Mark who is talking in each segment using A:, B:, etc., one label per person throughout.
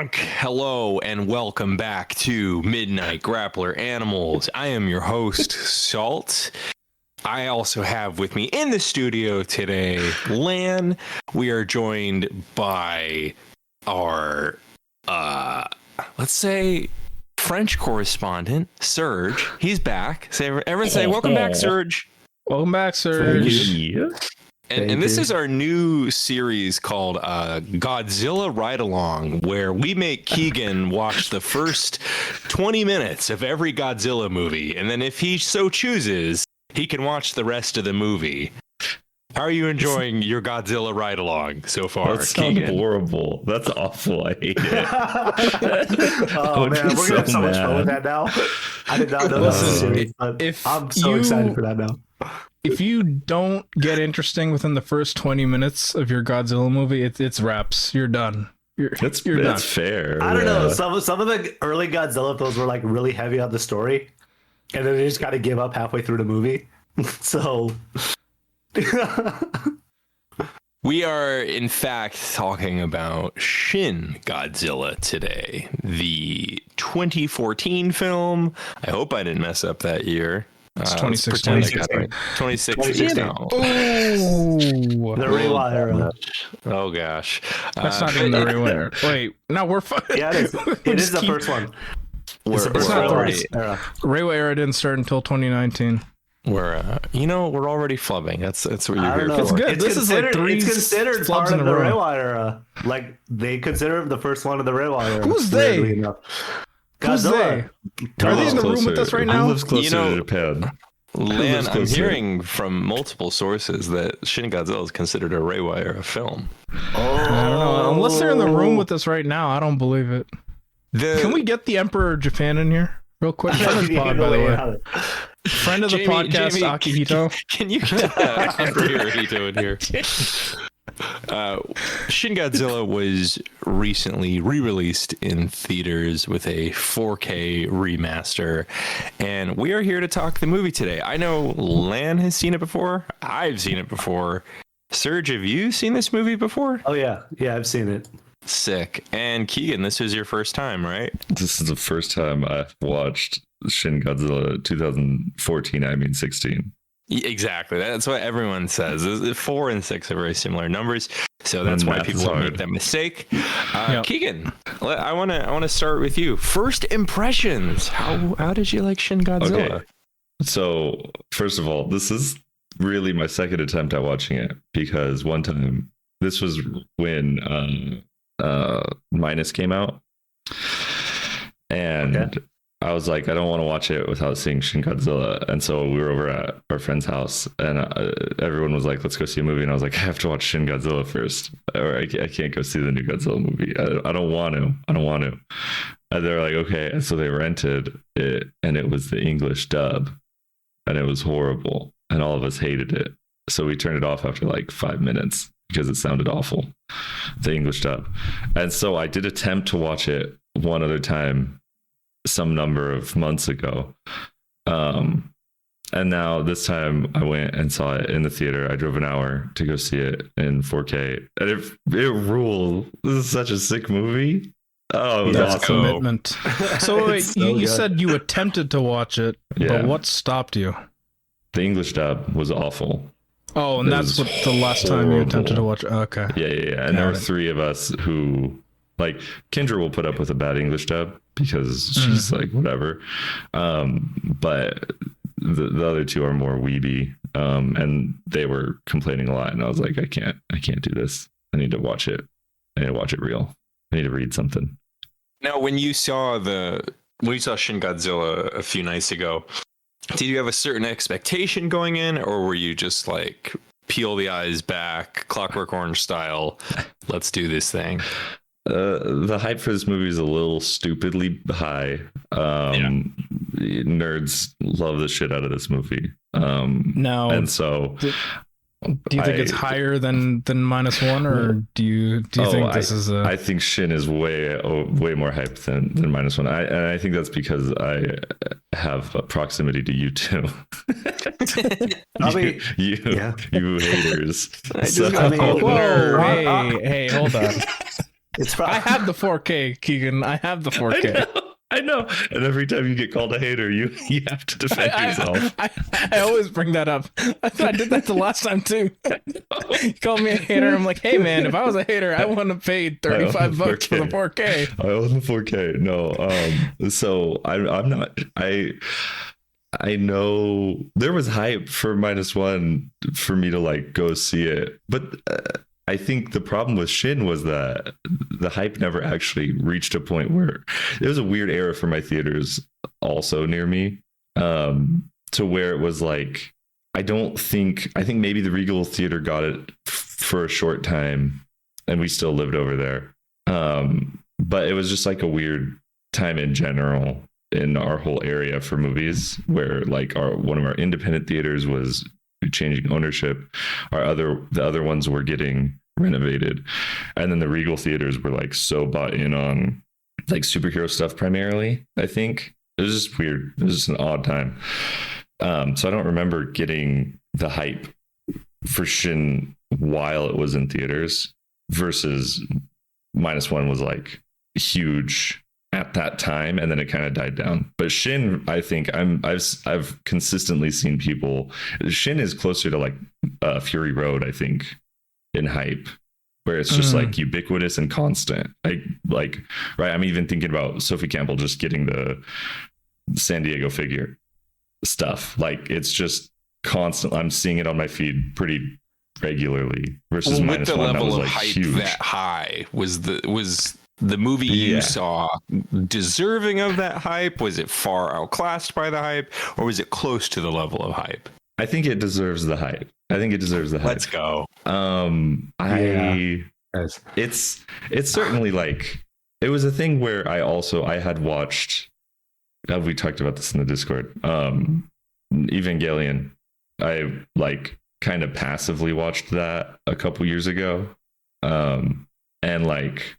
A: Hello and welcome back to Midnight Grappler Animals. I am your host, Salt. I also have with me in the studio today, Lan. We are joined by our, let's say, French correspondent, Serge. He's back. Everyone say, welcome back, Serge.
B: Welcome back, Serge.
A: And this is our new series called Godzilla Ride Along, where we make Keegan watch the first 20 minutes of every Godzilla movie. And then if he so chooses, he can watch the rest of the movie. How are you enjoying your Godzilla Ride Along so far,
C: That
A: Keegan?
C: sounds horrible. That's awful. I hate it.
D: Oh man, we're gonna have so much fun with that now. I did not know that was a series, but I'm so excited for that now.
B: If you don't get interesting within the first 20 minutes of your Godzilla movie, it's wraps. You're done.
C: That's
B: done.
C: fair.
D: I don't know. Some of the early Godzilla films were like really heavy on the story, and then they just got to give up halfway through the movie. So
A: We are, in fact, talking about Shin Godzilla today, the 2014 film. I hope I didn't mess up that year.
B: It's 2016.
A: 2016.
B: Oh,
D: the Reiwa era.
A: Oh gosh,
B: that's not even the Reiwa. Wait, no, we're fine.
D: Yeah, it is. It is the first one.
A: We're
B: not the
A: already
D: Era.
B: Reiwa era didn't start until 2019.
A: we're already flubbing. That's what you're
D: I
A: here
D: don't know.
A: for.
B: good. This is like three
D: it's considered
B: flubs
D: part
B: in
D: of
B: a
D: the
B: row.
D: Reiwa era. Like they consider the first one of the Reiwa era.
B: Who's they?
D: weirdly enough.
B: Who's
D: Godzilla.
B: they? Are they in the room with us right now?
C: Who lives closer to Japan?
A: Lan, I'm
C: closer?
A: hearing from multiple sources that Shin Godzilla is considered a Reiwa era film.
B: I don't know. Unless they're in the room with us right now, I don't believe it. Can we get the Emperor of Japan in here real quick? Friend of the pod, by the way. Friend of the podcast, Akihito.
A: Can you get Emperor Hito in here? Shin Godzilla was recently re-released in theaters with a 4K remaster, and we are here to talk the movie today. I know Lan has seen it before. I've seen it before. Serge, have you seen this movie before?
D: Oh yeah, I've seen it.
A: Sick. And Keegan, this was your first time, right?
C: This is the first time I've watched Shin Godzilla 2014, 16.
A: Exactly. That's what everyone says. 4 and 6 are very similar numbers, so that's
C: And
A: why
C: math is
A: people make
C: hard.
A: that mistake.
B: Yep.
A: Keegan, I want to start with you. First impressions. How did you like Shin Godzilla?
C: Okay. So, first of all, this is really my second attempt at watching it because one time, this was when Minus came out, and I was like, I don't want to watch it without seeing Shin Godzilla. And so we were over at our friend's house, and everyone was like, let's go see a movie. And I was like, I have to watch Shin Godzilla first, or I can't go see the new Godzilla movie. I don't want to. And they're like, okay. And so they rented it, and it was the English dub, and it was horrible. And all of us hated it. So we turned it off after like 5 minutes because it sounded awful, the English dub. And so I did attempt to watch it one other time some number of months ago, and now this time I went and saw it in the theater. I drove an hour to go see it in 4K, and it ruled. This is such a sick movie. Oh, it was
B: That's
C: awesome.
B: commitment. So wait,
D: So
B: you
D: good.
B: said you attempted to watch it,
C: Yeah.
B: but what stopped you?
C: The English dub was awful.
B: Oh, and
C: It
B: that's
C: was
B: what the last time you attempted to
C: horrible.
B: watch it. Okay.
C: Yeah. And there were 3 of us who, like, Kendra will put up with a bad English dub because she's like, whatever. But the other 2 are more weeby. And they were complaining a lot. And I was like, I can't do this. I need to watch it. I need to watch it real. I need to read something.
A: Now, when you saw Shin Godzilla a few nights ago, did you have a certain expectation going in, or were you just like peel the eyes back, Clockwork Orange style, let's do this thing?
C: The hype for this movie is a little stupidly high. Nerds love the shit out of this movie.
B: Now,
C: And so
B: do you think it's higher than -1, or do you think this is a?
C: I think Shin is way more hyped than -1. And I think that's because I have a proximity to you two.
D: I mean,
C: you haters.
A: I just
C: So-
A: got
D: I mean,
A: called a
B: Whoa,
A: nerd.
B: hey, hold on.
D: It's
B: I have the 4K, Keegan. I have the 4K.
C: I know. And every time you get called a hater, you have to defend yourself.
B: I always bring that up. I did that the last time too. You called me a hater. I'm like, hey man, if I was a hater, I wouldn't have paid $35 for the 4K.
C: I own the 4K. No. So I'm not. I know there was hype for -1 for me to like go see it, but I think the problem with Shin was that the hype never actually reached a point where it was a weird era for my theaters also near me, to where it was like, I think maybe the Regal Theater got it for a short time and we still lived over there. But it was just like a weird time in general in our whole area for movies, where like one of our independent theaters was changing ownership. The other ones were getting renovated, and then the Regal theaters were like so bought in on like superhero stuff primarily. I think it was just weird. It was just an odd time. So I don't remember getting the hype for Shin while it was in theaters, versus -1 was like huge at that time, and then it kind of died down. But Shin, I think I've consistently seen people. Shin is closer to like Fury Road, I think, in hype, where it's just like ubiquitous and constant. Like right. I'm even thinking about Sophie Campbell just getting the San Diego figure stuff. Like it's just constant. I'm seeing it on my feed pretty regularly. Versus
A: with the
C: -1
A: level
C: that was
A: of
C: like
A: hype
C: huge.
A: that high, was the movie you saw deserving of that hype? Was it far outclassed by the hype, or was it close to the level of hype?
C: I think it deserves the hype.
A: Let's go.
C: It's certainly like, it was a thing where I had watched, we talked about this in the Discord, Evangelion. I like kind of passively watched that a couple years ago, and like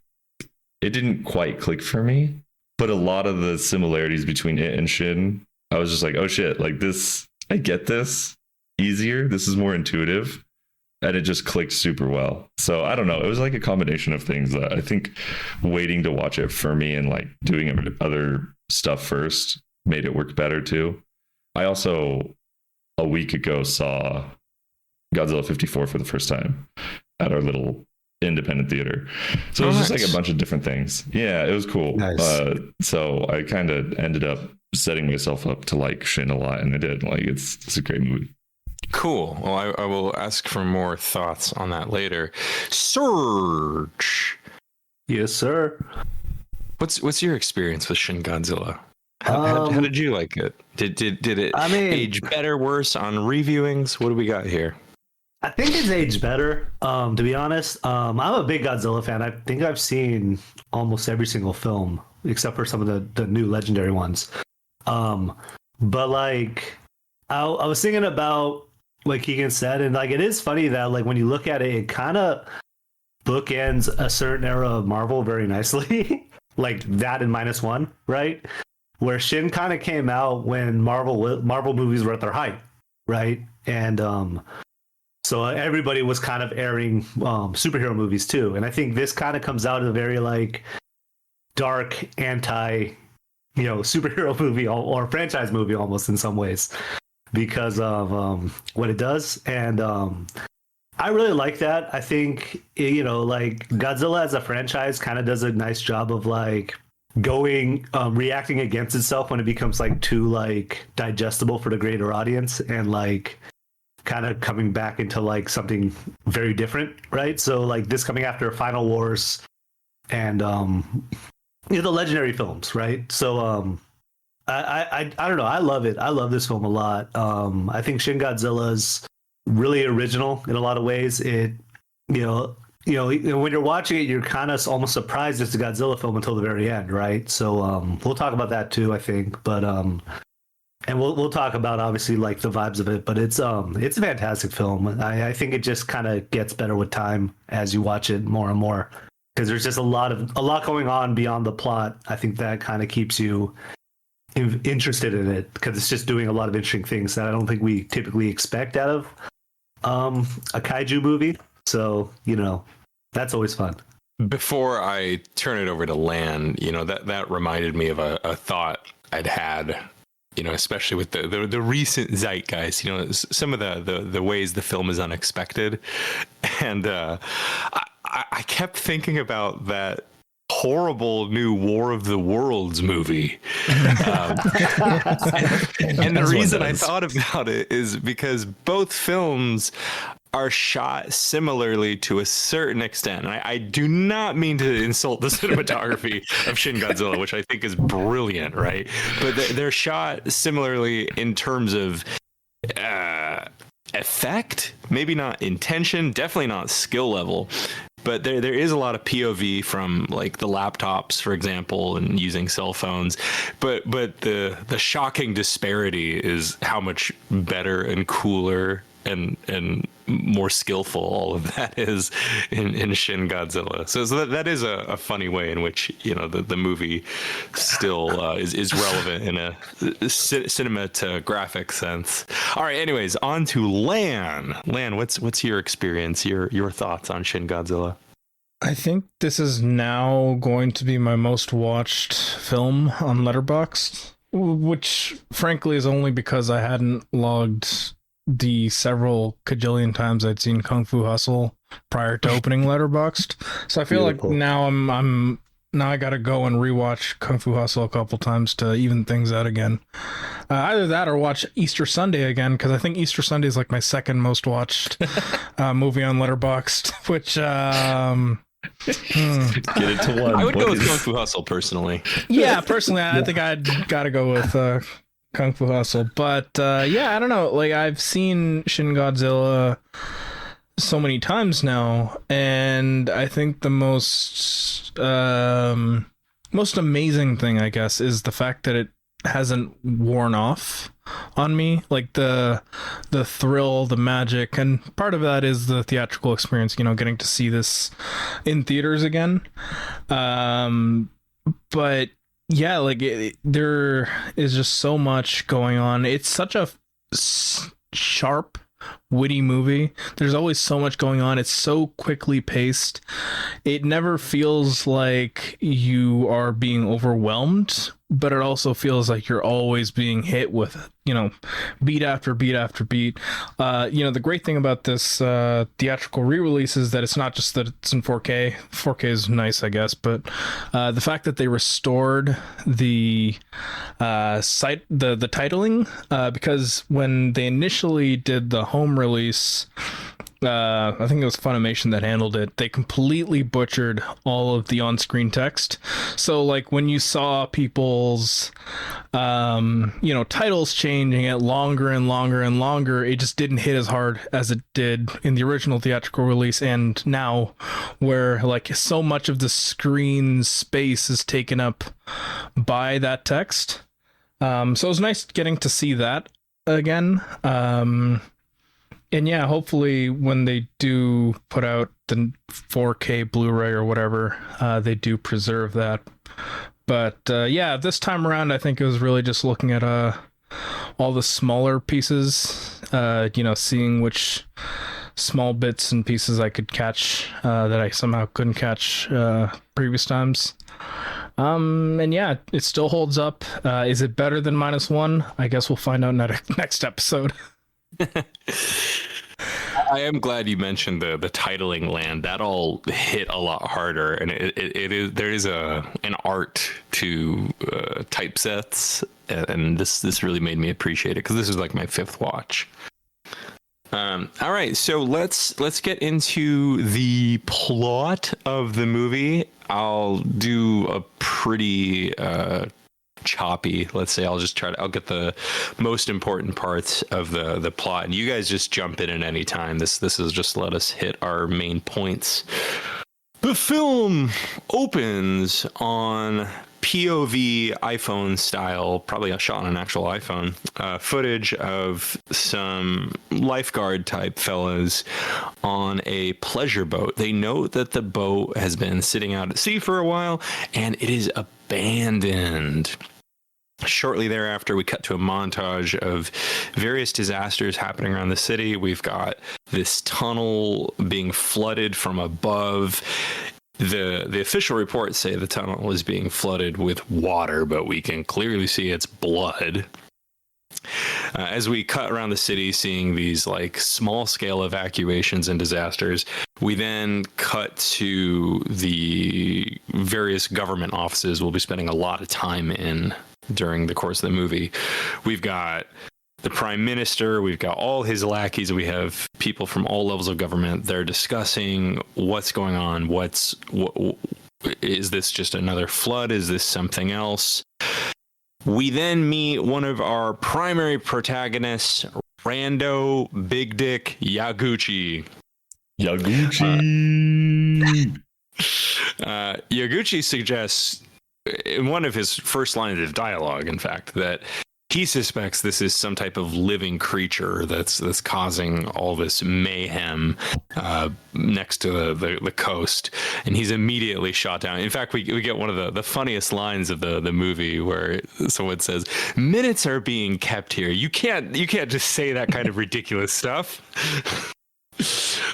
C: it didn't quite click for me, but a lot of the similarities between it and Shin, I was just like, oh shit, like this, I get this easier, this is more intuitive, and it just clicked super well. So I don't know, it was like a combination of things that I think waiting to watch it for me and like doing other stuff first made it work better too. I also a week ago saw Godzilla 54 for the first time at our little independent theater, so it was just like a bunch of different things. Yeah, it was cool.
D: Nice.
C: So I kind of ended up setting myself up to like Shin a lot, and I did. Like it's a great movie.
A: Cool. Well, I will ask for more thoughts on that later. Surge.
D: Yes, sir.
A: What's your experience with Shin Godzilla? How did you like it? Did it age better, worse on reviewings? What do we got here?
D: I think it's aged better. To be honest, I'm a big Godzilla fan. I think I've seen almost every single film except for some of the new legendary ones. But like, I was thinking about what Keegan said, and like, it is funny that like when you look at it, it kind of bookends a certain era of Marvel very nicely, like that in -1, right? Where Shin kind of came out when Marvel movies were at their height, right? And so everybody was kind of airing superhero movies too, and I think this kind of comes out of a very like dark anti, superhero movie or franchise movie almost in some ways, because of what it does. And I really like that. I think like Godzilla as a franchise kind of does a nice job of like reacting against itself when it becomes like too like digestible for the greater audience, and like kind of coming back into like something very different, right? So like this coming after Final Wars and the legendary films, right? So I don't know, I love it. I love this film a lot. I think Shin Godzilla's really original in a lot of ways. It when you're watching it, you're kind of almost surprised it's a Godzilla film until the very end, right? So we'll talk about that too, I think. But and we'll talk about obviously like the vibes of it, but it's a fantastic film. I think it just kind of gets better with time as you watch it more and more, because there's just a lot going on beyond the plot. I think that kind of keeps you interested in it, because it's just doing a lot of interesting things that I don't think we typically expect out of a kaiju movie. So that's always fun.
A: Before I turn it over to Lan, that reminded me of a thought I'd had, especially with the recent zeitgeist, some of the ways the film is unexpected. And I kept thinking about that horrible new War of the Worlds movie. And the reason I thought about it is because both films are shot similarly to a certain extent. And I do not mean to insult the cinematography of Shin Godzilla, which I think is brilliant, right? But they're shot similarly in terms of effect, maybe not intention, definitely not skill level. But there is a lot of POV from like the laptops, for example, and using cell phones. But the shocking disparity is how much better and cooler and more skillful all of that is in Shin Godzilla. So that is a funny way in which the movie still is relevant in a cinematographic sense. All right, anyways, on to Lan. Lan, what's your experience, your thoughts on Shin Godzilla?
B: I think this is now going to be my most watched film on Letterboxd, which frankly is only because I hadn't logged the several cajillion times I'd seen Kung Fu Hustle prior to opening Letterboxd. So I feel like now now I gotta go and rewatch Kung Fu Hustle a couple times to even things out again. Either that or watch Easter Sunday again, because I think Easter Sunday is like my second most watched movie on Letterboxd, which
C: get it to one.
A: I would go with Kung Fu Hustle personally.
B: Yeah, personally, I think I'd gotta go with Kung Fu Hustle. But yeah, I don't know. Like, I've seen Shin Godzilla so many times now, and I think the most amazing thing, I guess, is the fact that it hasn't worn off on me. Like the thrill, the magic, and part of that is the theatrical experience, getting to see this in theaters again. But yeah, like there is just so much going on. It's such a sharp, witty movie. There's always so much going on. It's so quickly paced. It never feels like you are being overwhelmed, but it also feels like you're always being hit with, beat after beat after beat. The great thing about this theatrical re-release is that it's not just that it's in 4K. 4K is nice, I guess, but the fact that they restored the the titling, because when they initially did the home release, I think it was Funimation that handled it. They completely butchered all of the on-screen text. So like when you saw people's titles changing it longer and longer and longer, it just didn't hit as hard as it did in the original theatrical release. And now, where like so much of the screen space is taken up by that text, so it was nice getting to see that again. And yeah, hopefully when they do put out the 4K Blu-ray or whatever, they do preserve that. But yeah, this time around, I think it was really just looking at all the smaller pieces, seeing which small bits and pieces I could catch that I somehow couldn't catch previous times. And yeah, it still holds up. Is it better than -1? I guess we'll find out next episode.
A: I am glad you mentioned the titling land. That all hit a lot harder, and there is an art to typesets, and this really made me appreciate it because this is like my fifth watch. All right, so let's get into the plot of the movie. I'll do a pretty choppy, let's say. I'll get the most important parts of the plot, and you guys just jump in at any time. This is just let us hit our main points. The film opens on POV iPhone style, probably shot on an actual iPhone, footage of some lifeguard type fellas on a pleasure boat. They note that the boat has been sitting out at sea for a while and it is abandoned. Shortly thereafter, we cut to a montage of various disasters happening around the city. We've got this tunnel being flooded from above. The official reports say the tunnel is being flooded with water, but we can clearly see it's blood. As we cut around the city, seeing these like small scale evacuations and disasters, we then cut to the various government offices we'll be spending a lot of time in during the course of the movie. We've got the prime minister, we've got all his lackeys, we have people from all levels of government. They're discussing what's going on. Is this just another flood? Is this something else? We then meet one of our primary protagonists, Rando Big Dick Yaguchi. Yaguchi suggests in one of his first lines of dialogue, in fact, that he suspects this is some type of living creature that's causing all this mayhem next to the coast, and he's immediately shot down. In fact, we get one of the funniest lines of the movie where someone says, "Minutes are being kept here. You can't just say that kind of ridiculous stuff."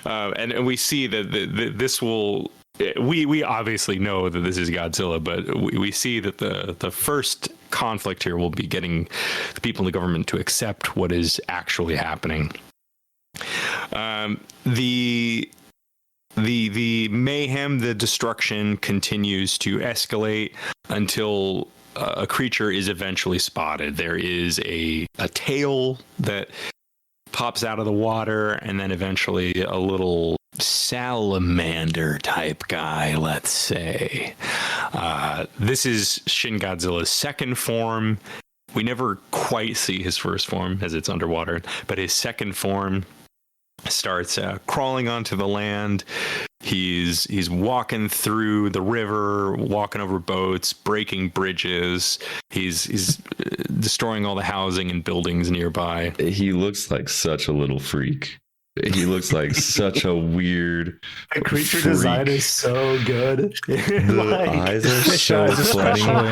A: And we see that this will. We obviously know that this is Godzilla, but we see that the first conflict here will be getting the people in the government to accept what is actually happening. The mayhem, the destruction continues to escalate until a creature is eventually spotted. There is a tail that pops out of the water, and then eventually a little salamander type guy, let's say. This is Shin Godzilla's second form. We never quite see his first form as it's underwater, but his second form starts crawling onto the land. He's walking through the river, walking over boats, breaking bridges. He's destroying all the housing and buildings nearby.
C: He looks like such a little freak. He looks like such a weird
D: The creature
C: freak.
D: design is so good.
C: The eyes are
B: Fish
C: so
B: eyes
C: funny.
B: especially.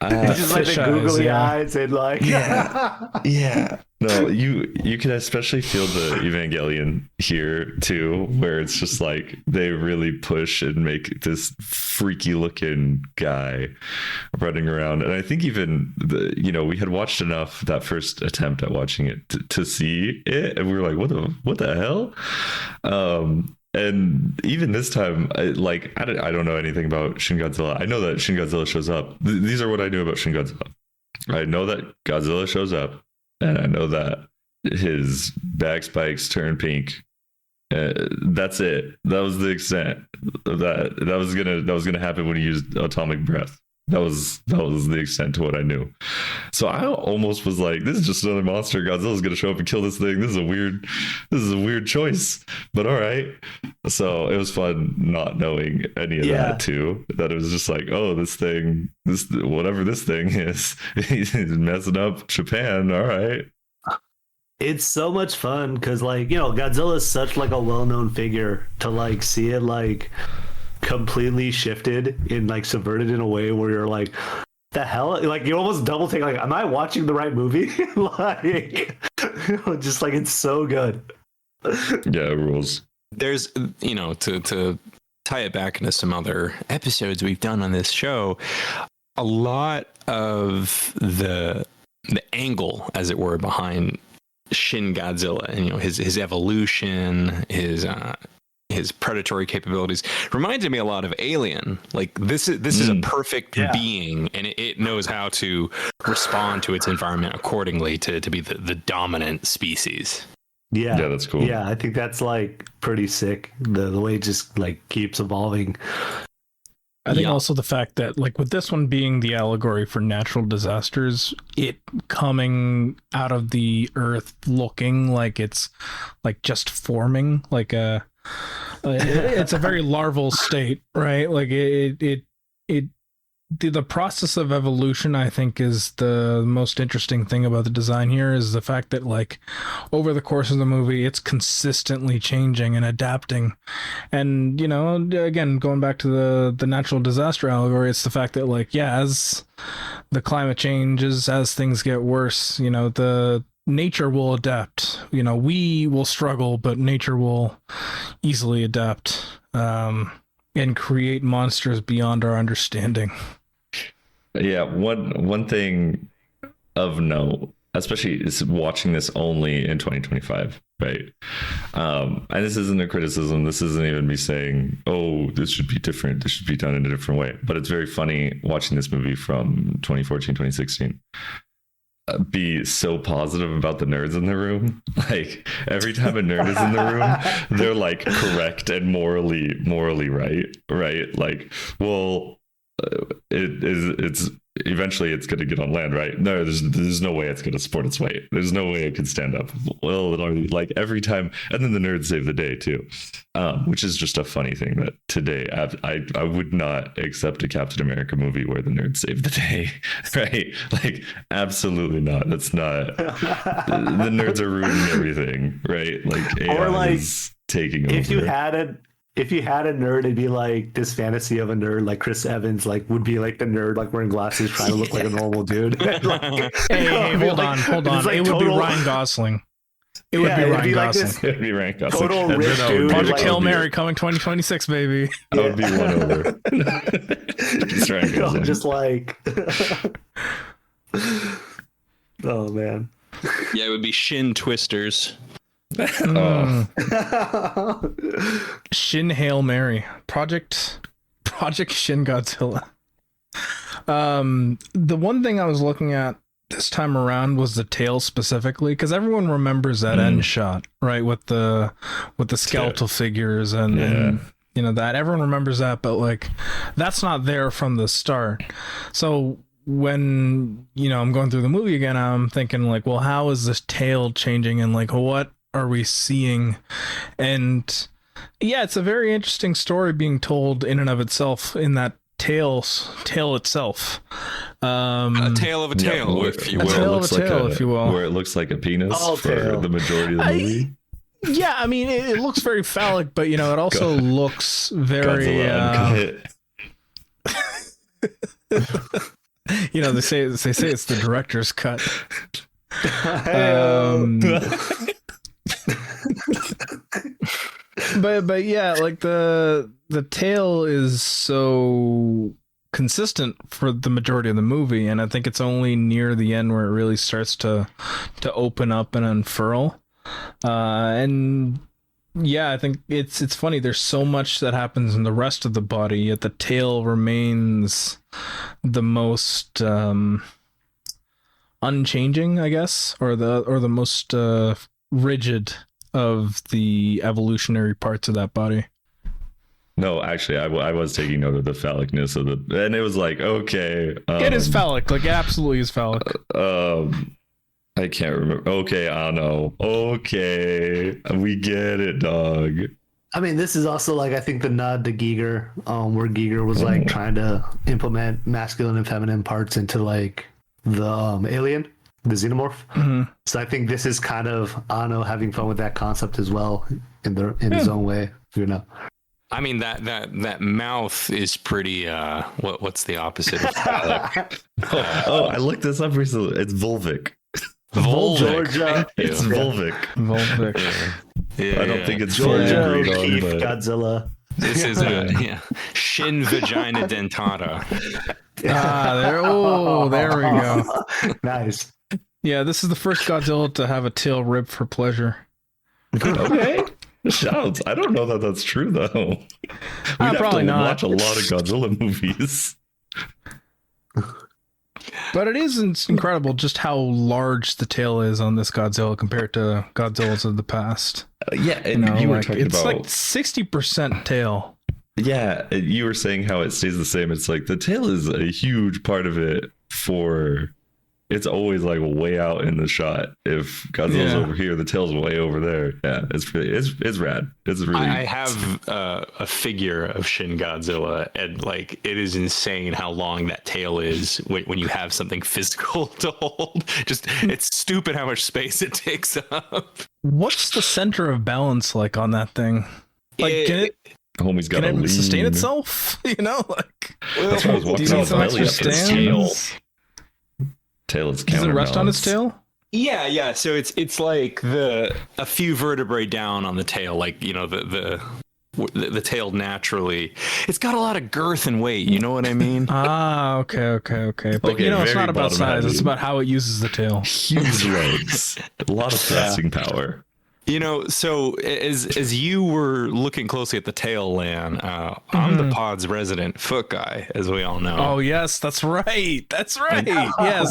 D: It's just like the
B: Fish eyes,
D: googly
B: yeah.
D: eyes and like
C: Yeah. No, you can especially feel the Evangelion here too, where it's just like they really push and make this freaky looking guy running around. And I think even we had watched enough that first attempt at watching it to see it, and we were like, what the hell? And even this time, I don't know anything about Shin Godzilla. I know that Shin Godzilla shows up. These are what I knew about Shin Godzilla. I know that Godzilla shows up, and I know that his back spikes turn pink. That's it. That was the extent that was gonna happen when he used atomic breath. That was the extent to what I knew. So I almost was like, this is just another monster. Godzilla's gonna show up and kill this thing. This is a weird choice, but all right. So it was fun not knowing any of that too. That it was just like, oh, whatever this thing is, he's messing up Japan. All right.
D: it's so much fun because Godzilla is such like a well-known figure to like see it like completely shifted and like subverted in a way where you're like, the hell, like you almost double take, like, am I watching the right movie? Like just like it's so good.
C: Yeah, it rules.
A: There's to tie it back into some other episodes we've done on this show, a lot of the angle, as it were, behind Shin Godzilla and his evolution, his predatory capabilities reminded me a lot of Alien. Like this is a perfect being, and it knows how to respond to its environment accordingly to be the dominant species.
C: Yeah, that's cool.
D: Yeah, I think that's like pretty sick. The way it just like keeps evolving.
B: I think also the fact that like with this one being the allegory for natural disasters, it coming out of the earth looking like it's like just forming, like it's a very larval state, right? Like the process of evolution, I think, is the most interesting thing about the design here, is the fact that like over the course of the movie it's consistently changing and adapting. And again, going back to the natural disaster allegory, it's the fact that like as the climate changes, as things get worse, the nature will adapt. We will struggle, but nature will easily adapt. and create monsters beyond our understanding.
C: Yeah, one thing of note, especially is watching this only in 2025, right? And this isn't a criticism. This isn't even me saying, "Oh, this should be different. This should be done in a different way." But it's very funny watching this movie from 2014, 2016. Be so positive about the nerds in the room. Like every time a nerd is in the room, they're like correct and morally right? Like, well, it's eventually it's going to get on land, right? No, there's no way it's going to support its weight. There's no way it can stand up. Well, like every time, and then the nerds save the day too, which is just a funny thing that today I would not accept a Captain America movie where the nerds save the day, right? Like absolutely not. That's not. The nerds are ruining everything, right? Like AI
D: Or like
C: is taking over.
D: If you had a nerd, it'd be like this fantasy of a nerd, like Chris Evans, like would be like the nerd, like wearing glasses, trying to look like a normal dude. Like,
B: Hey, hold on.
D: like
B: it would be Ryan Gosling. It would be Ryan Gosling.
C: It'd be Ryan Gosling.
D: Total
C: And
D: rich
C: then I would
D: dude,
C: be-
B: Project
D: like-
B: Hail Mary coming 2026, baby.
C: I would be one over. Just Ryan Gosling.
D: Just like, oh man.
A: Yeah, it would be Shin Twisters.
C: Oh.
B: Shin Hail Mary. Project Shin Godzilla. The one thing I was looking at this time around was the tail specifically, because everyone remembers that end shot, right? With the skeletal figures and you know that everyone remembers that, but like that's not there from the start. So when I'm going through the movie again, I'm thinking like, well, how is this tail changing, and like what are we seeing? And yeah, it's a very interesting story being told in and of itself in that tail itself.
A: A tale of a tale,
C: where-
A: if you
B: A
A: will.
B: tale of a
C: looks
B: tale, if you will.
C: Where it looks like a penis
D: Oh,
C: for
D: tail.
C: the majority of the movie.
B: Yeah, I mean, it looks very phallic, but it also looks very.
C: Godzilla uncut.
B: They say it's the director's cut. But yeah, like the tail is so consistent for the majority of the movie, and I think it's only near the end where it really starts to open up and unfurl. And yeah, I think it's funny. There's so much that happens in the rest of the body, yet the tail remains the most unchanging, I guess, or the most rigid of the evolutionary parts of that body.
C: No, actually, I was taking note of the phallicness of the, and it was like, okay,
B: It is phallic, like it absolutely is phallic.
C: I can't remember. Okay, I don't know. Okay, we get it, dog.
D: I mean, this is also like I think the nod to Giger, where Giger was like trying to implement masculine and feminine parts into like the alien, the xenomorph.
B: Mhm.
D: So I think this is kind of having fun with that concept as well in his own way.
A: I mean that mouth is pretty. What's the opposite of phallic?
C: I looked this up recently. It's vulvic.
A: Vulvic.
D: Georgia.
C: It's vulvic.
B: Volvic.
A: Yeah,
C: I don't think it's
D: Georgia
C: fully agreed
D: O'Keefe
C: on, but
D: Godzilla.
A: this is Shin Vagina Dentata.
B: There we go.
D: Nice.
B: Yeah, this is the first Godzilla to have a tail ribbed for pleasure.
C: okay. Shouts. I don't know that that's true though. We'd have
B: probably
C: to
B: not.
C: watch a lot of Godzilla movies.
B: But it is incredible just how large the tail is on this Godzilla compared to Godzillas of the past.
C: Yeah, and you were talking
B: it's
C: about
B: like 60% tail.
C: yeah, you were saying how it stays the same. It's like the tail is a huge part of it for. It's always like way out in the shot. If Godzilla's over here, the tail's way over there. Yeah, it's rad. It's really.
A: I have a figure of Shin Godzilla, and like it is insane how long that tail is when you have something physical to hold. Just it's stupid how much space it takes up.
B: What's the center of balance like on that thing? Like, can
C: Homie's got
B: it
C: a lean.
B: sustain itself? Like,
C: That's why I was
B: do
C: walking
B: you
C: on
B: need
C: his
B: some
C: belly
B: extra
C: up his tail.
B: stands?
C: Tail is
B: Does it rest on its
C: counterbalanced.
B: tail?
A: Yeah. So it's like a few vertebrae down on the tail, like the the tail naturally. It's got a lot of girth and weight. You know what I mean?
B: Okay. But
C: Okay,
B: it's
C: very
B: not about size.
C: bottom-heavy.
B: It's about how it uses the tail.
C: Huge legs, a lot of thrusting power.
A: So as you were looking closely at the tail, Lan, I'm the pod's resident foot guy, as we all know.
B: Oh yes, that's right. Yes,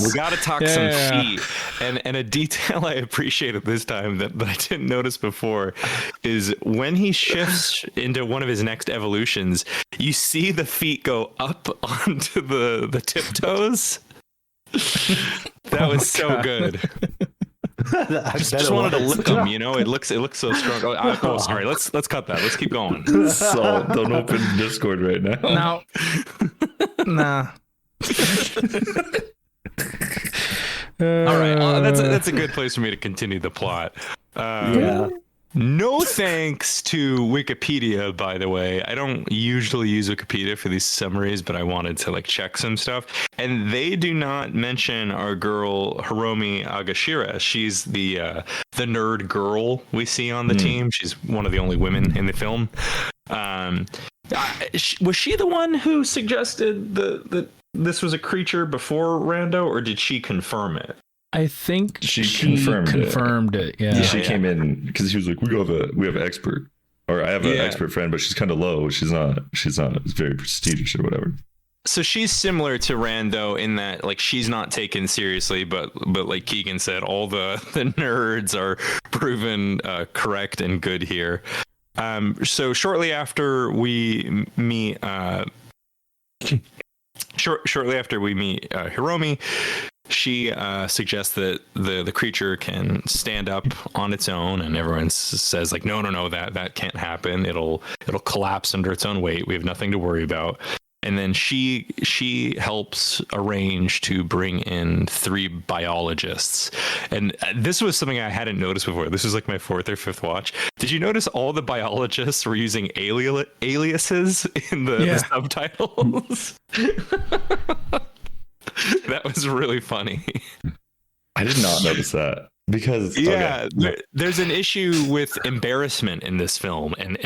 A: We got to talk some feet, and a detail I appreciated this time that I didn't notice before is when he shifts into one of his next evolutions, you see the feet go up onto the tiptoes. That was so good. Just wanted to lick them, It looks so strong. Oh, sorry. Let's cut that. Let's keep going.
C: So don't open Discord right now.
B: Nah.
A: All right, that's a good place for me to continue the plot.
D: Yeah.
A: No thanks to Wikipedia, by the way. I don't usually use Wikipedia for these summaries, but I wanted to check some stuff. And they do not mention our girl Hiromi Agashira. She's the nerd girl we see on the team. She's one of the only women in the film. Was she the one who suggested that this was a creature before Rando, or did she confirm it?
B: I think
C: She
B: confirmed it. Yeah.
C: She came in because he was like, we have an expert, or I have an expert friend, but she's kind of low. She's not very prestigious or whatever.
A: So she's similar to Rando in that she's not taken seriously, but like Keegan said, all the nerds are proven correct and good here. So shortly after we meet Hiromi, she suggests that the creature can stand up on its own, and everyone says no, that can't happen. It'll collapse under its own weight. We have nothing to worry about. And then she helps arrange to bring in 3 biologists. And this was something I hadn't noticed before. This was my 4th or 5th watch. Did you notice all the biologists were using aliases in the subtitles? That was really funny.
C: I did not notice that because
A: there's an issue with embarrassment in this film and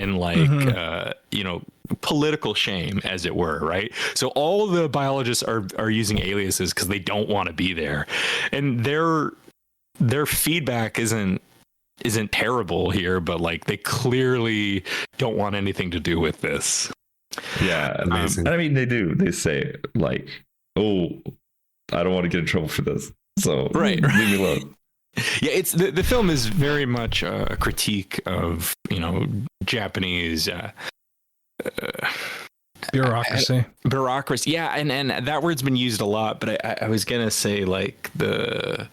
A: political shame, as it were, right? So all the biologists are using aliases because they don't want to be there, and their feedback isn't terrible here, but they clearly don't want anything to do with this.
C: Yeah, amazing. I mean, they do. They say oh, I don't want to get in trouble for this, so leave me alone.
A: Yeah, it's the film is very much a critique of Japanese
B: bureaucracy.
A: Yeah, and that word's been used a lot, but I was gonna say the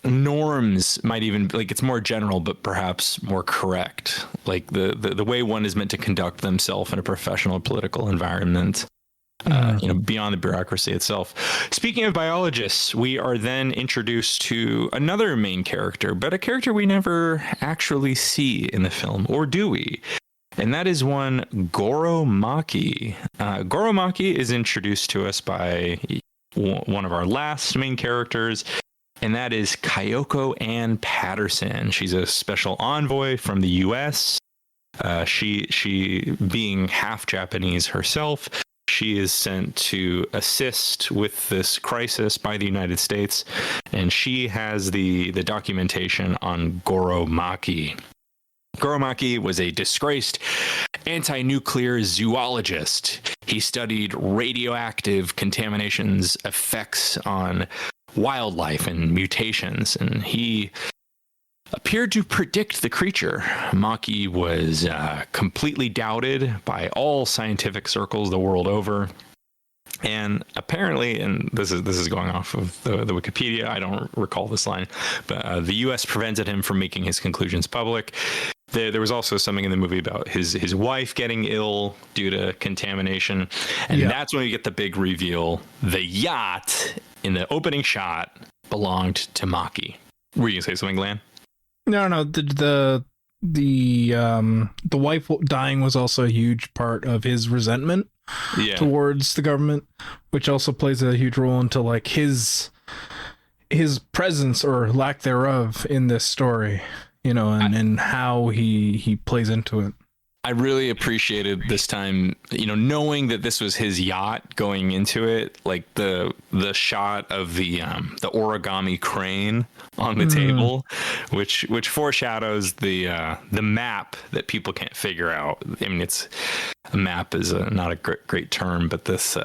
A: norms might even it's more general, but perhaps more correct. The way one is meant to conduct themselves in a professional political environment. Beyond the bureaucracy itself. Speaking of biologists, we are then introduced to another main character, but a character we never actually see in the film, or do we? And that is one Goro Maki. Goro Maki is introduced to us by one of our last main characters, and that is Kyoko Ann Patterson. She's a special envoy from the U.S. She being half Japanese herself, she is sent to assist with this crisis by the United States, and she has the documentation on Goro Maki. Goro Maki was a disgraced anti-nuclear zoologist. He studied radioactive contamination's effects on wildlife and mutations, and he appeared to predict the creature. Maki was completely doubted by all scientific circles the world over. And apparently, and this is going off of the Wikipedia, I don't recall this line, but the U.S. prevented him from making his conclusions public. There was also something in the movie about his wife getting ill due to contamination. And that's when we get the big reveal. The yacht in the opening shot belonged to Maki. Were you going to say something, Glenn?
B: No. The wife dying was also a huge part of his resentment towards the government, which also plays a huge role into his presence or lack thereof in this story, and how he plays into it.
A: I really appreciated this time, knowing that this was his yacht going into it, like the shot of the origami crane on the table, which foreshadows the map that people can't figure out. I mean, it's a map is not a great term, but this.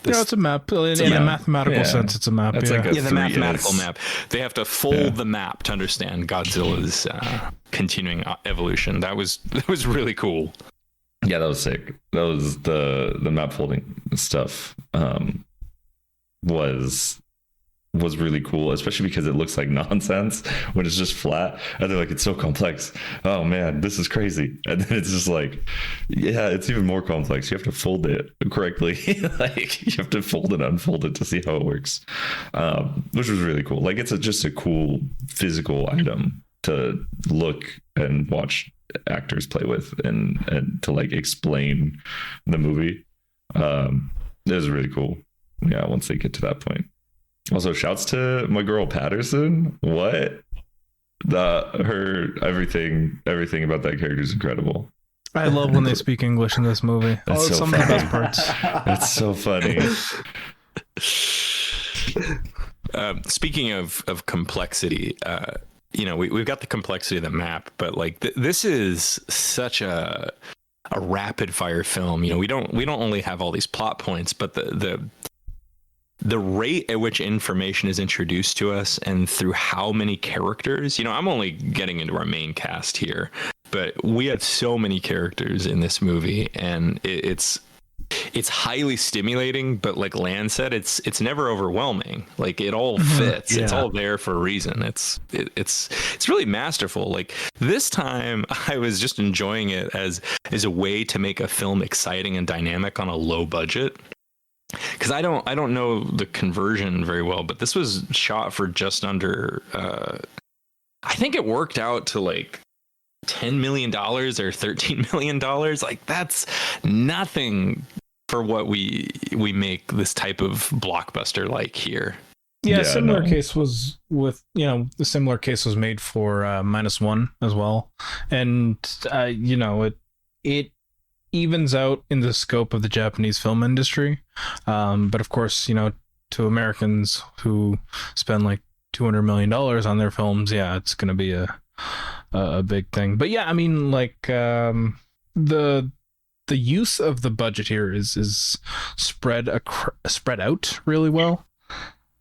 B: It's a map. In a mathematical sense, it's a map.
C: It's like
A: the mathematical map. They have to fold the map to understand Godzilla's continuing evolution. That was really cool.
C: Yeah, that was sick. That was the map folding stuff. Was really cool, especially because it looks like nonsense when it's just flat, and they're like, it's so complex. Oh man, this is crazy. And then it's just like, yeah, it's even more complex. You have to fold it correctly. Like you have to fold and unfold it to see how it works, which was really cool. Like it's just a cool physical item to look and watch actors play with, and to like explain the movie. It was really cool. Yeah, once they get to that point. Also, shouts to my girl Patterson. What? Her everything about that character is incredible.
B: I love when they speak English in this movie.
C: That's so
B: some
C: funny.
B: of the best parts.
C: That's so funny.
A: Speaking of complexity, we've got the complexity of the map, but like this is such a rapid fire film. We don't only have all these plot points, but the rate at which information is introduced to us and through how many characters, I'm only getting into our main cast here, but we have so many characters in this movie, and it's highly stimulating, but like Lan said, it's never overwhelming. Like it all fits. It's all there for a reason. It's really masterful. Like this time I was just enjoying it as a way to make a film exciting and dynamic on a low budget. Because I don't know the conversion very well, but this was shot for just under I think it worked out to like $10 million or $13 million. Like that's nothing for what we make this type of blockbuster like here.
B: Yeah, similar case was with, the similar case was made for -1 as well. And it evens out in the scope of the Japanese film industry, but of course, to Americans who spend like $200 million on their films, it's going to be a big thing. But yeah, I mean, like the use of the budget here is spread out really well.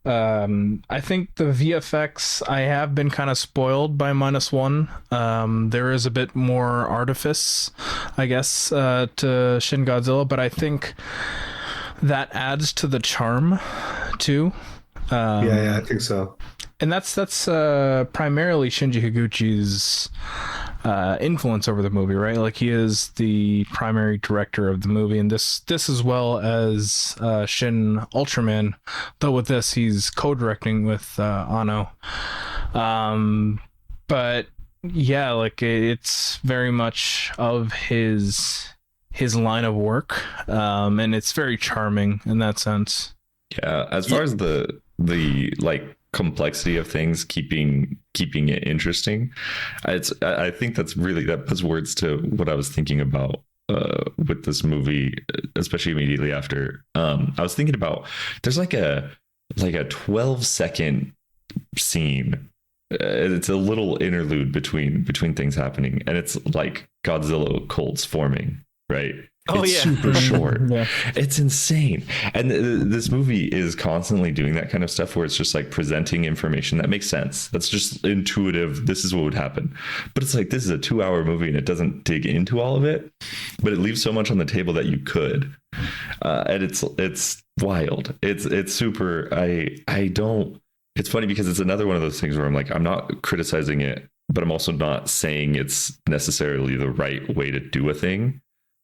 B: I think the VFX, I have been kind of spoiled by -1. There is a bit more artifice, I guess, to Shin Godzilla, but I think that adds to the charm too.
D: I think so.
B: And that's primarily Shinji Higuchi's influence over the movie, right? Like he is the primary director of the movie, and this as well as Shin Ultraman, though with this he's co-directing with Anno. But yeah, like it's very much of his line of work, and it's very charming in that sense.
C: Yeah, as far as the like complexity of things, keeping it interesting, I think that puts words to what I was thinking about with this movie, especially immediately after. I was thinking about, there's like a 12-second scene. It's a little interlude between things happening, and it's like Godzilla colds forming, right? It's super short. Yeah. It's insane. And this movie is constantly doing that kind of stuff where it's just like presenting information that makes sense. That's just intuitive. This is what would happen. But it's like, this is a 2-hour movie and it doesn't dig into all of it, but it leaves so much on the table that you could. And it's wild. It's super. It's funny because it's another one of those things where I'm like, I'm not criticizing it, but I'm also not saying it's necessarily the right way to do a thing.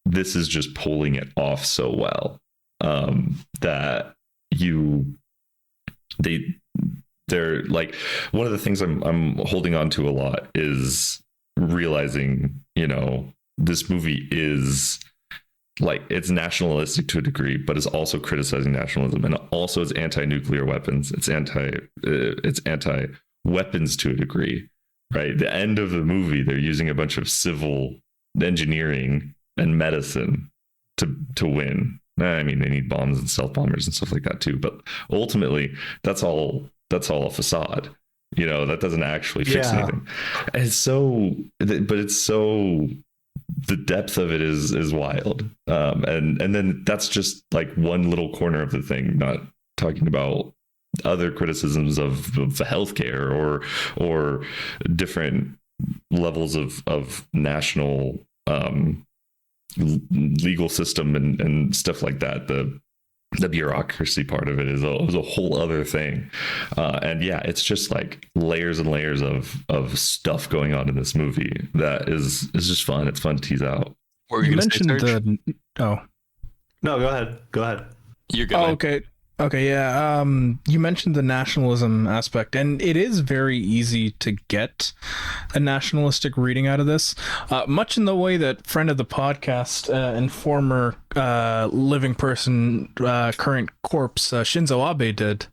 C: This is just pulling it off so well that they're like, one of the things I'm holding on to a lot is realizing, this movie is like, it's nationalistic to a degree, but is also criticizing nationalism, and also it's anti-nuclear weapons. It's anti-weapons to a degree, right? The end of the movie, they're using a bunch of civil engineering and medicine to win. I mean, they need bombs and stealth bombers and stuff like that too, but ultimately that's all a facade. That doesn't actually fix anything. And it's so the depth of it is wild. And then that's just like one little corner of the thing, not talking about other criticisms of the healthcare or different levels of national legal system and stuff like that. The bureaucracy part of it is a whole other thing. And yeah, it's just like layers and layers of stuff going on in this movie that is just fun. It's fun to tease out.
B: You mentioned
D: No, go ahead.
A: You're good.
B: Oh, okay, yeah. You mentioned the nationalism aspect, and it is very easy to get a nationalistic reading out of this, much in the way that friend of the podcast and former living person, current corpse, Shinzo Abe did.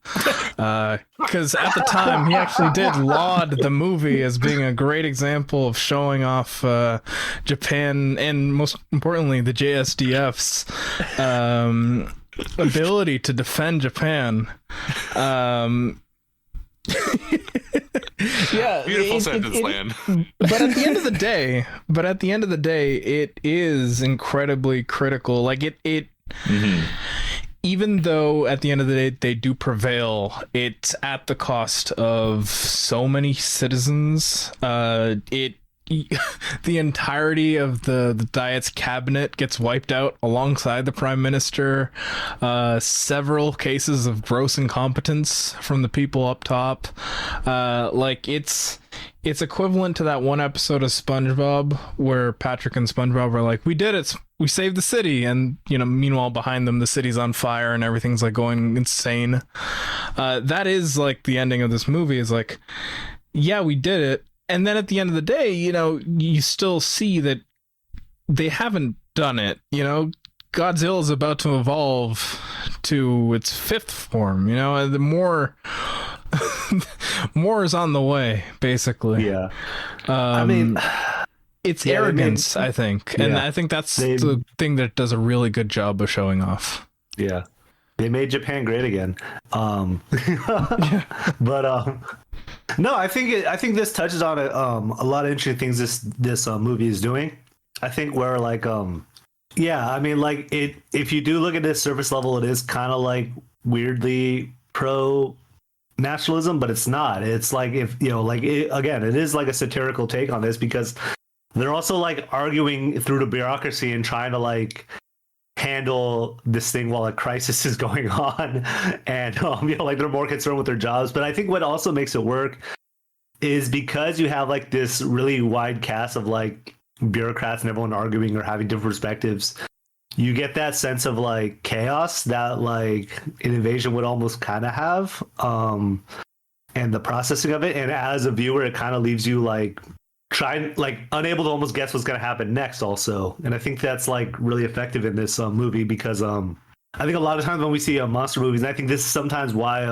B: Because at the time, he actually did laud the movie as being a great example of showing off Japan, and most importantly, the JSDF's ability to defend Japan. Yeah,
A: beautiful sentence, Land.
B: But at the end of the day, it is incredibly critical. Like it even though at the end of the day they do prevail, it's at the cost of so many citizens. The entirety of the Diet's cabinet gets wiped out alongside the prime minister. Several cases of gross incompetence from the people up top. Like it's equivalent to that one episode of SpongeBob where Patrick and SpongeBob are like, "We did it. We saved the city," and meanwhile behind them the city's on fire and everything's like going insane. That is like the ending of this movie. Is like, yeah, we did it. And then at the end of the day, you still see that they haven't done it. Godzilla is about to evolve to its fifth form, and the more is on the way, basically.
D: Yeah.
B: I mean, it's arrogance, I think. And I think that's the thing that does a really good job of showing off.
D: Yeah. They made Japan great again. But no, I think this touches on a lot of interesting things this movie is doing. I think where like I mean, like if you do look at this surface level, it is kind of like weirdly pro nationalism, but it's not. It's like it is like a satirical take on this because they're also like arguing through the bureaucracy and trying to like handle this thing while a crisis is going on, and like they're more concerned with their jobs. But I think what also makes it work is because you have like this really wide cast of like bureaucrats and everyone arguing or having different perspectives, you get that sense of like chaos that like an invasion would almost kind of have, and the processing of it. And as a viewer, it kind of leaves you like unable to almost guess what's going to happen next also. And I think that's like really effective in this movie because I think a lot of times when we see monster movies, and I think this is sometimes why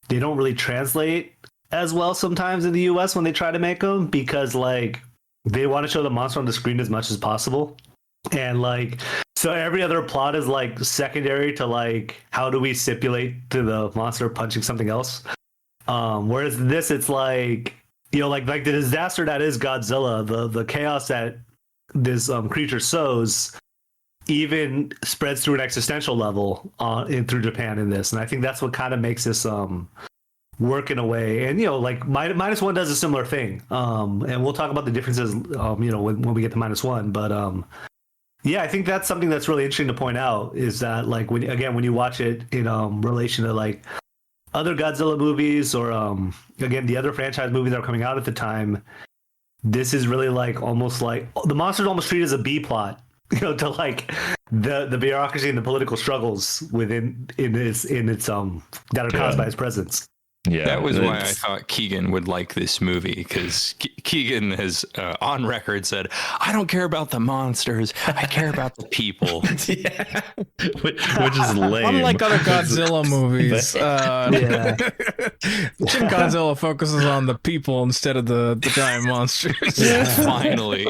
D: they don't really translate as well sometimes in the US when they try to make them, because like they want to show the monster on the screen as much as possible, and like so every other plot is like secondary to like how do we stipulate to the monster punching something else, whereas this it's like like the disaster that is Godzilla, the chaos that this creature sows, even spreads through an existential level through Japan in this, and I think that's what kind of makes this work in a way. And like minus one does a similar thing, and we'll talk about the differences, when we get to minus one. But I think that's something that's really interesting to point out is that like when you watch it in relation to like other Godzilla movies or again the other franchise movies that are coming out at the time, this is really like almost like the monster's almost treated as a B plot, to like the bureaucracy and the political struggles within its that are caused by its presence.
C: Yeah,
A: that was why I thought Keegan would like this movie, because Keegan has on record said, "I don't care about the monsters. I care about the people."
C: Yeah, which is lame.
B: Unlike other Godzilla movies,
D: Yeah.
B: Shin Godzilla focuses on the people instead of the giant monsters.
A: Finally,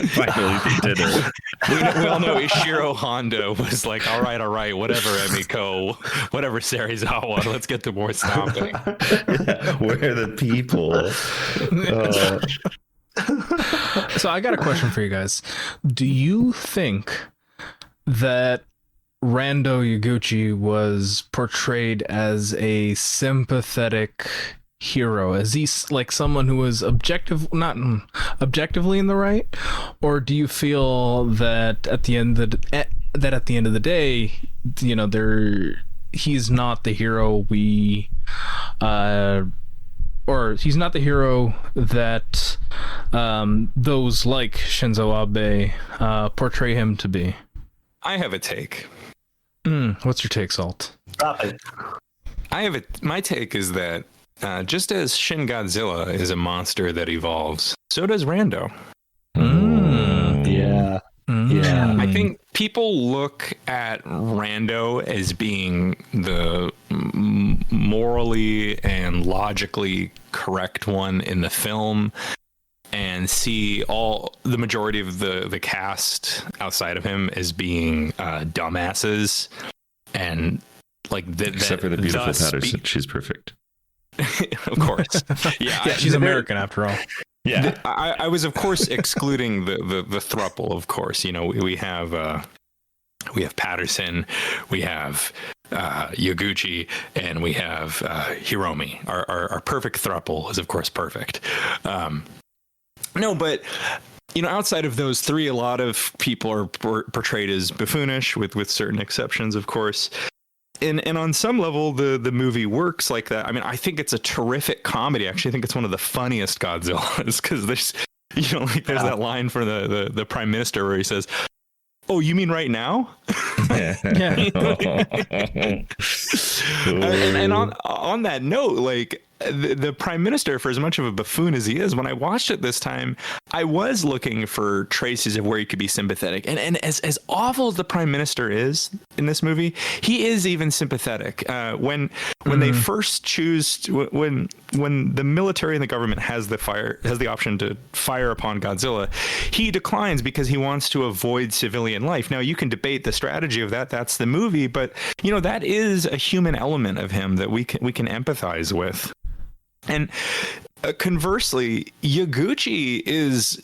C: Finally, they did it.
A: we all know Ishiro Honda was like, all right, whatever, Emiko, whatever, Serizawa, let's get to more stomping.
C: Yeah, where are the people?
B: So I got a question for you guys. Do you think that Rando Yaguchi was portrayed as a sympathetic hero? Is he like someone who was not objectively in the right, or do you feel that at the end of the day, you know, he's not the hero or he's not the hero that those like Shinzo Abe portray him to be?
A: I have a take.
B: What's your take, Salt?
D: Stop it.
A: My take is that just as Shin Godzilla is a monster that evolves, so does Rando.
D: Yeah. Yeah.
A: I think people look at Rando as being the morally and logically correct one in the film, and see the majority of the cast outside of him as being dumbasses, and like
C: Except for the beautiful Patterson, she's perfect.
A: Of course, yeah,
B: she's American after all.
C: Yeah,
A: I was of course excluding the thruple. Of course, you know, we have Patterson, we have Yaguchi, and we have Hiromi. Our perfect thruple is of course perfect. No, but you know, outside of those three, a lot of people are portrayed as buffoonish, with certain exceptions, of course. And on some level, the movie works like that. I mean, I think it's a terrific comedy. Actually, I think it's one of the funniest Godzillas, because there's, you know, like there's that line from the prime minister where he says, "Oh, you mean right now?"
B: Yeah.
A: and on that note, like the prime minister, for as much of a buffoon as he is, when I watched it this time, I was looking for traces of where he could be sympathetic. And as awful as the prime minister is in this movie, he is even sympathetic. When they first choose, when the military and the government has the option to fire upon Godzilla, he declines because he wants to avoid civilian life. Now, you can debate the strategy of that. That's the movie, but you know, that is a human element of him that we can empathize with. And conversely, Yaguchi is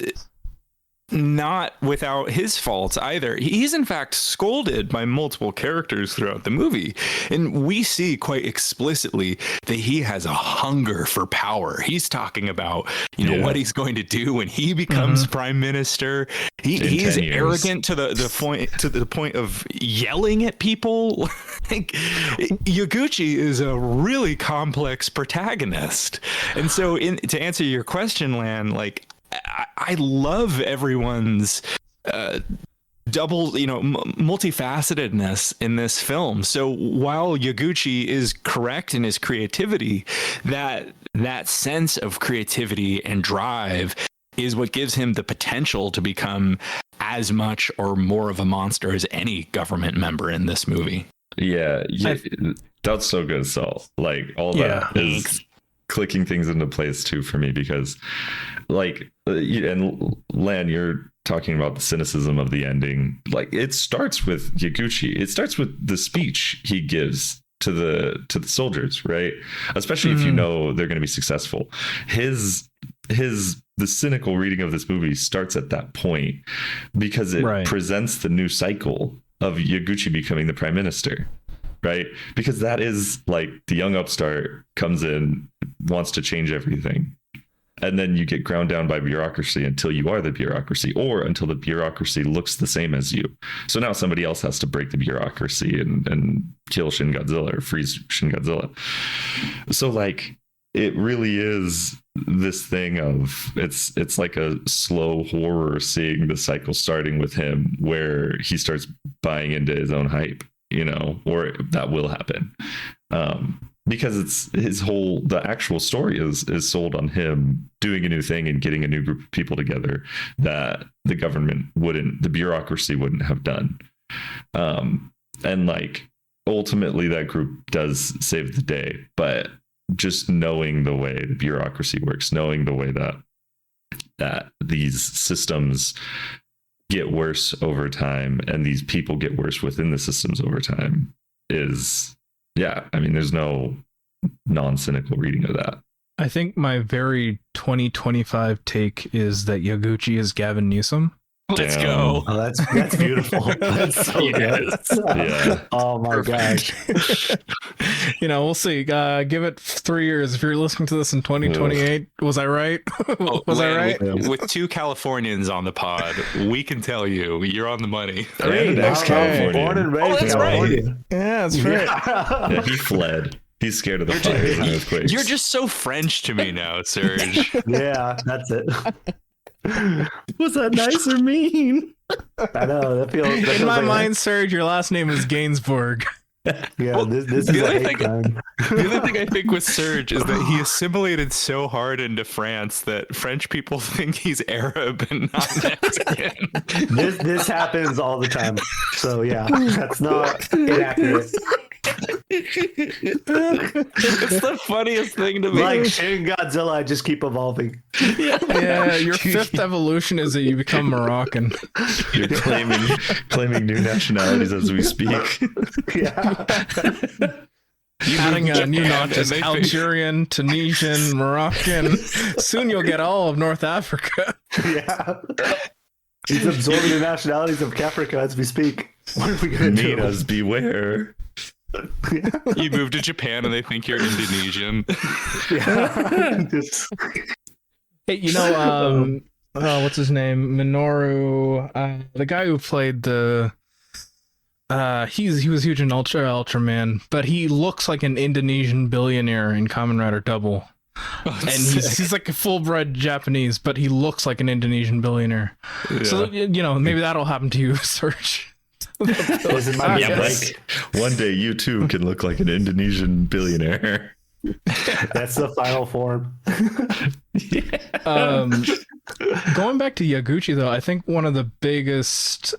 A: not without his faults either. He's in fact scolded by multiple characters throughout the movie, and we see quite explicitly that he has a hunger for power. He's talking about, you know, what he's going to do when he becomes prime minister. He is arrogant to the point of yelling at people. Like, Yaguchi is a really complex protagonist, and so to answer your question, Lan, like, I love everyone's double, you know, multifacetedness in this film. So while Yaguchi is correct in his creativity, that sense of creativity and drive is what gives him the potential to become as much or more of a monster as any government member in this movie.
C: Yeah, that's so good, Saul. Like, all that is clicking things into place too for me, because like, and Lan, you're talking about the cynicism of the ending. Like, it starts with Yaguchi. It starts with the speech he gives to the soldiers, right? Especially if you know they're going to be successful. The cynical reading of this movie starts at that point, because it presents the new cycle of Yaguchi becoming the prime minister, right? Because that is like the young upstart comes in, wants to change everything, and then you get ground down by bureaucracy until you are the bureaucracy, or until the bureaucracy looks the same as you. So now somebody else has to break the bureaucracy and kill Shin Godzilla or freeze Shin Godzilla. So like, it really is this thing of it's like a slow horror, seeing the cycle starting with him, where he starts buying into his own hype, you know, or that will happen. because it's the actual story is sold on him doing a new thing and getting a new group of people together that the government the bureaucracy wouldn't have done. And like ultimately that group does save the day, but just knowing the way the bureaucracy works, knowing the way that these systems get worse over time and these people get worse within the systems over time is, yeah, I mean, there's no non-cynical reading of that.
B: I think my very 2025 take is that Yaguchi is Gavin Newsom.
A: Let's
C: Damn.
A: go.
D: Oh, that's beautiful. That's so
A: Yes.
D: good.
C: Yeah.
D: Oh my
A: Perfect.
D: gosh.
B: We'll see. Give it 3 years. If you're listening to this in 2028, was I right? Was I right?
A: With two Californians on the pod, we can tell you're on the money.
C: Hey, next California.
D: Born and raised
A: that's right.
D: California.
B: Yeah, that's right.
C: Yeah, he fled. He's scared of the fires and earthquakes.
A: You're just so French to me now, Serge.
D: Yeah, that's it.
B: Was that nice or mean?
D: I know that feels.
B: In my mind, Serge, your last name is Gainsbourg.
D: Yeah,
A: Well,
D: this is
A: the
D: a
A: other
D: hate crime.
A: The other thing I think with Serge is that he assimilated so hard into France that French people think he's Arab and not Mexican.
D: This happens all the time. So yeah, that's not inaccurate.
A: It's the funniest thing to me.
D: Like Shin Godzilla, I just keep evolving.
B: Yeah, your fifth evolution is that you become Moroccan.
C: You're claiming new nationalities as we speak.
D: Yeah.
B: Adding new
A: Japan,
B: notches:
A: and they
B: Algerian, Tunisian, Moroccan. Soon you'll get all of North Africa.
D: Yeah. He's absorbing the nationalities of Caprica as we speak. What are we gonna do?
C: Minas, beware.
A: You move to Japan and they think you're Indonesian.
D: Yeah. Just-
B: Hey, what's his name? Minoru, the guy who played the. He was huge in Ultraman, but he looks like an Indonesian billionaire in Kamen Rider Double.
A: Oh,
B: And he's like a full-bred Japanese, but he looks like an Indonesian billionaire.
A: Yeah.
B: So maybe that'll happen to you, Serge.
D: This is my
B: Yeah,
D: mistake.
C: One day you too can look like an Indonesian billionaire.
D: That's the final form.
B: Going back to Yaguchi, though, I think one of the biggest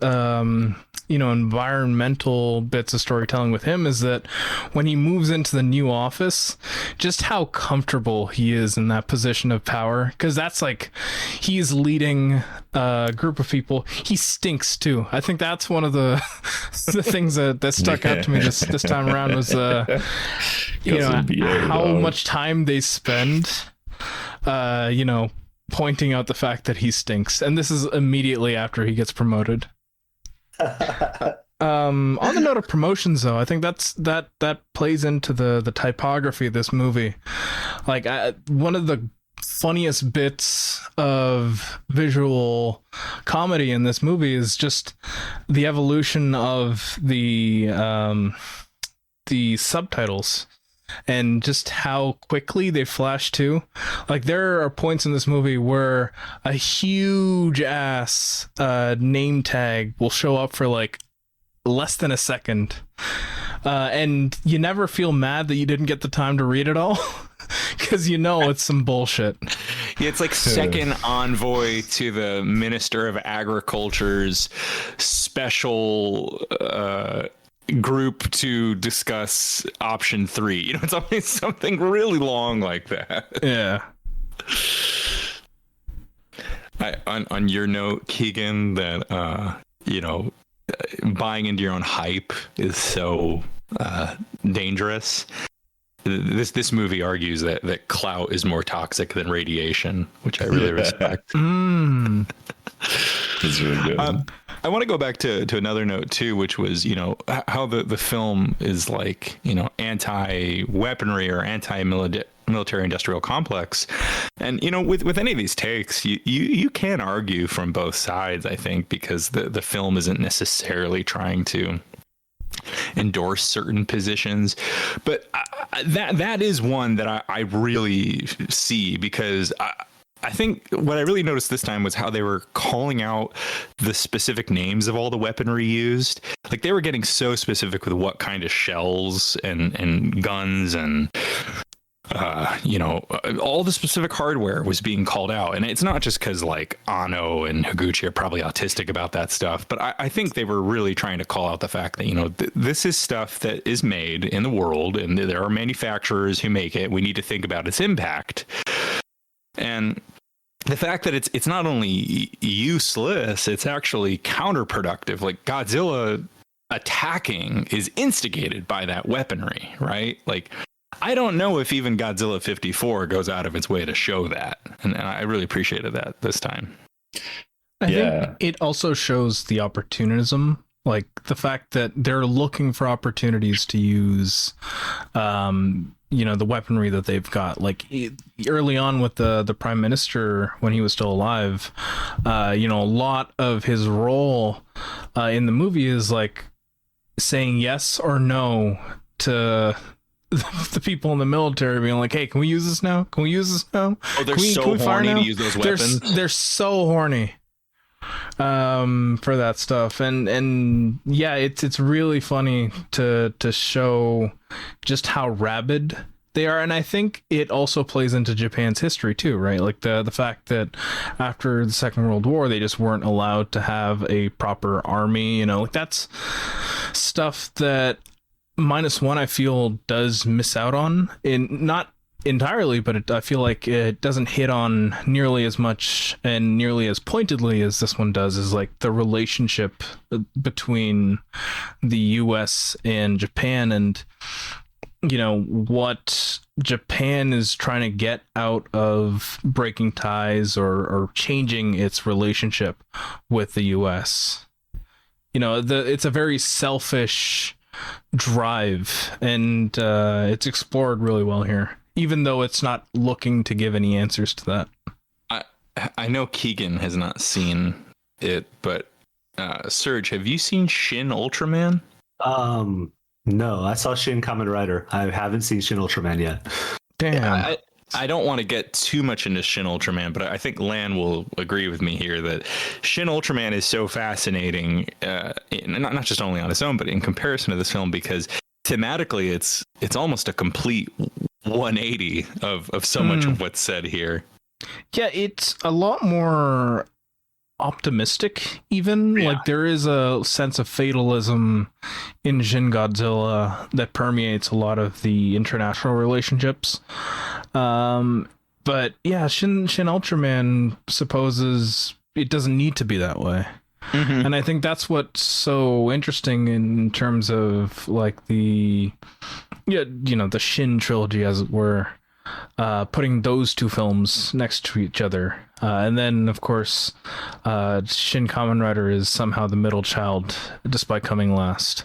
B: environmental bits of storytelling with him is that when he moves into the new office, just how comfortable he is in that position of power, because that's like he's leading a group of people. He stinks too. I think that's one of the things that stuck out to me this time around was how much time they spend pointing out the fact that he stinks, and this is immediately after he gets promoted. On the note of promotions, though, I think that plays into the typography of this movie. Like one of the funniest bits of visual comedy in this movie is just the evolution of the subtitles and just how quickly they flash to. Like there are points in this movie where a huge ass name tag will show up for like less than a second, and you never feel mad that you didn't get the time to read it all because it's some bullshit.
A: Yeah, it's like second envoy to the Minister of Agriculture's special group to discuss option 3. It's always something really long like that.
B: Yeah.
A: On your note, Keegan, that buying into your own hype is so dangerous. This movie argues that clout is more toxic than radiation, which I really respect.
C: It's really good.
A: I want to go back to another note too, which was how the film is like anti-weaponry or anti-military industrial complex, and with any of these takes, you can argue from both sides, I think, because the film isn't necessarily trying to endorse certain positions, but that is one that I really see, because I think what I really noticed this time was how they were calling out the specific names of all the weaponry used. Like they were getting so specific with what kind of shells and guns and all the specific hardware was being called out. And it's not just because like Anno and Higuchi are probably autistic about that stuff, but I think they were really trying to call out the fact that, this is stuff that is made in the world and there are manufacturers who make it. We need to think about its impact. And the fact that it's not only useless, it's actually counterproductive. Like Godzilla attacking is instigated by that weaponry, right? Like, I don't know if even Godzilla 54 goes out of its way to show that. And I really appreciated that this time.
B: I think it also shows the opportunism, like the fact that they're looking for opportunities to use, the weaponry that they've got. Like early on with the prime minister, when he was still alive, a lot of his role in the movie is like saying yes or no to the people in the military, being like, hey, can we use this now? Can we use this now?
A: Oh, they're so horny to use those weapons.
B: They're so horny for that stuff. And yeah, it's really funny to show just how rabid they are. And I think it also plays into Japan's history too, right? Like the fact that after the Second World War, they just weren't allowed to have a proper army, like that's stuff that -1 I feel does miss out on, not entirely, but I feel like it doesn't hit on nearly as much and nearly as pointedly as this one does, is like the relationship between the US and Japan, and what Japan is trying to get out of breaking ties or changing its relationship with the US. It's a very selfish drive, and it's explored really well here, even though it's not looking to give any answers to that.
A: I know Keegan has not seen it, but Serge, have you seen Shin Ultraman?
D: No, I saw Shin Kamen Rider. I haven't seen Shin Ultraman yet.
B: Damn.
A: I don't want to get too much into Shin Ultraman, but I think Lan will agree with me here that Shin Ultraman is so fascinating, not just only on its own, but in comparison to this film, because thematically it's almost a complete 180 of so much of what's said here.
B: Yeah, it's a lot more optimistic even.
A: Yeah.
B: Like there is a sense of fatalism in Shin Godzilla that permeates a lot of the international relationships. But yeah, Shin Ultraman supposes it doesn't need to be that way. Mm-hmm. And I think that's what's so interesting in terms of like the Shin trilogy, as it were, putting those two films next to each other. And then, of course, Shin Kamen Rider is somehow the middle child, despite coming last.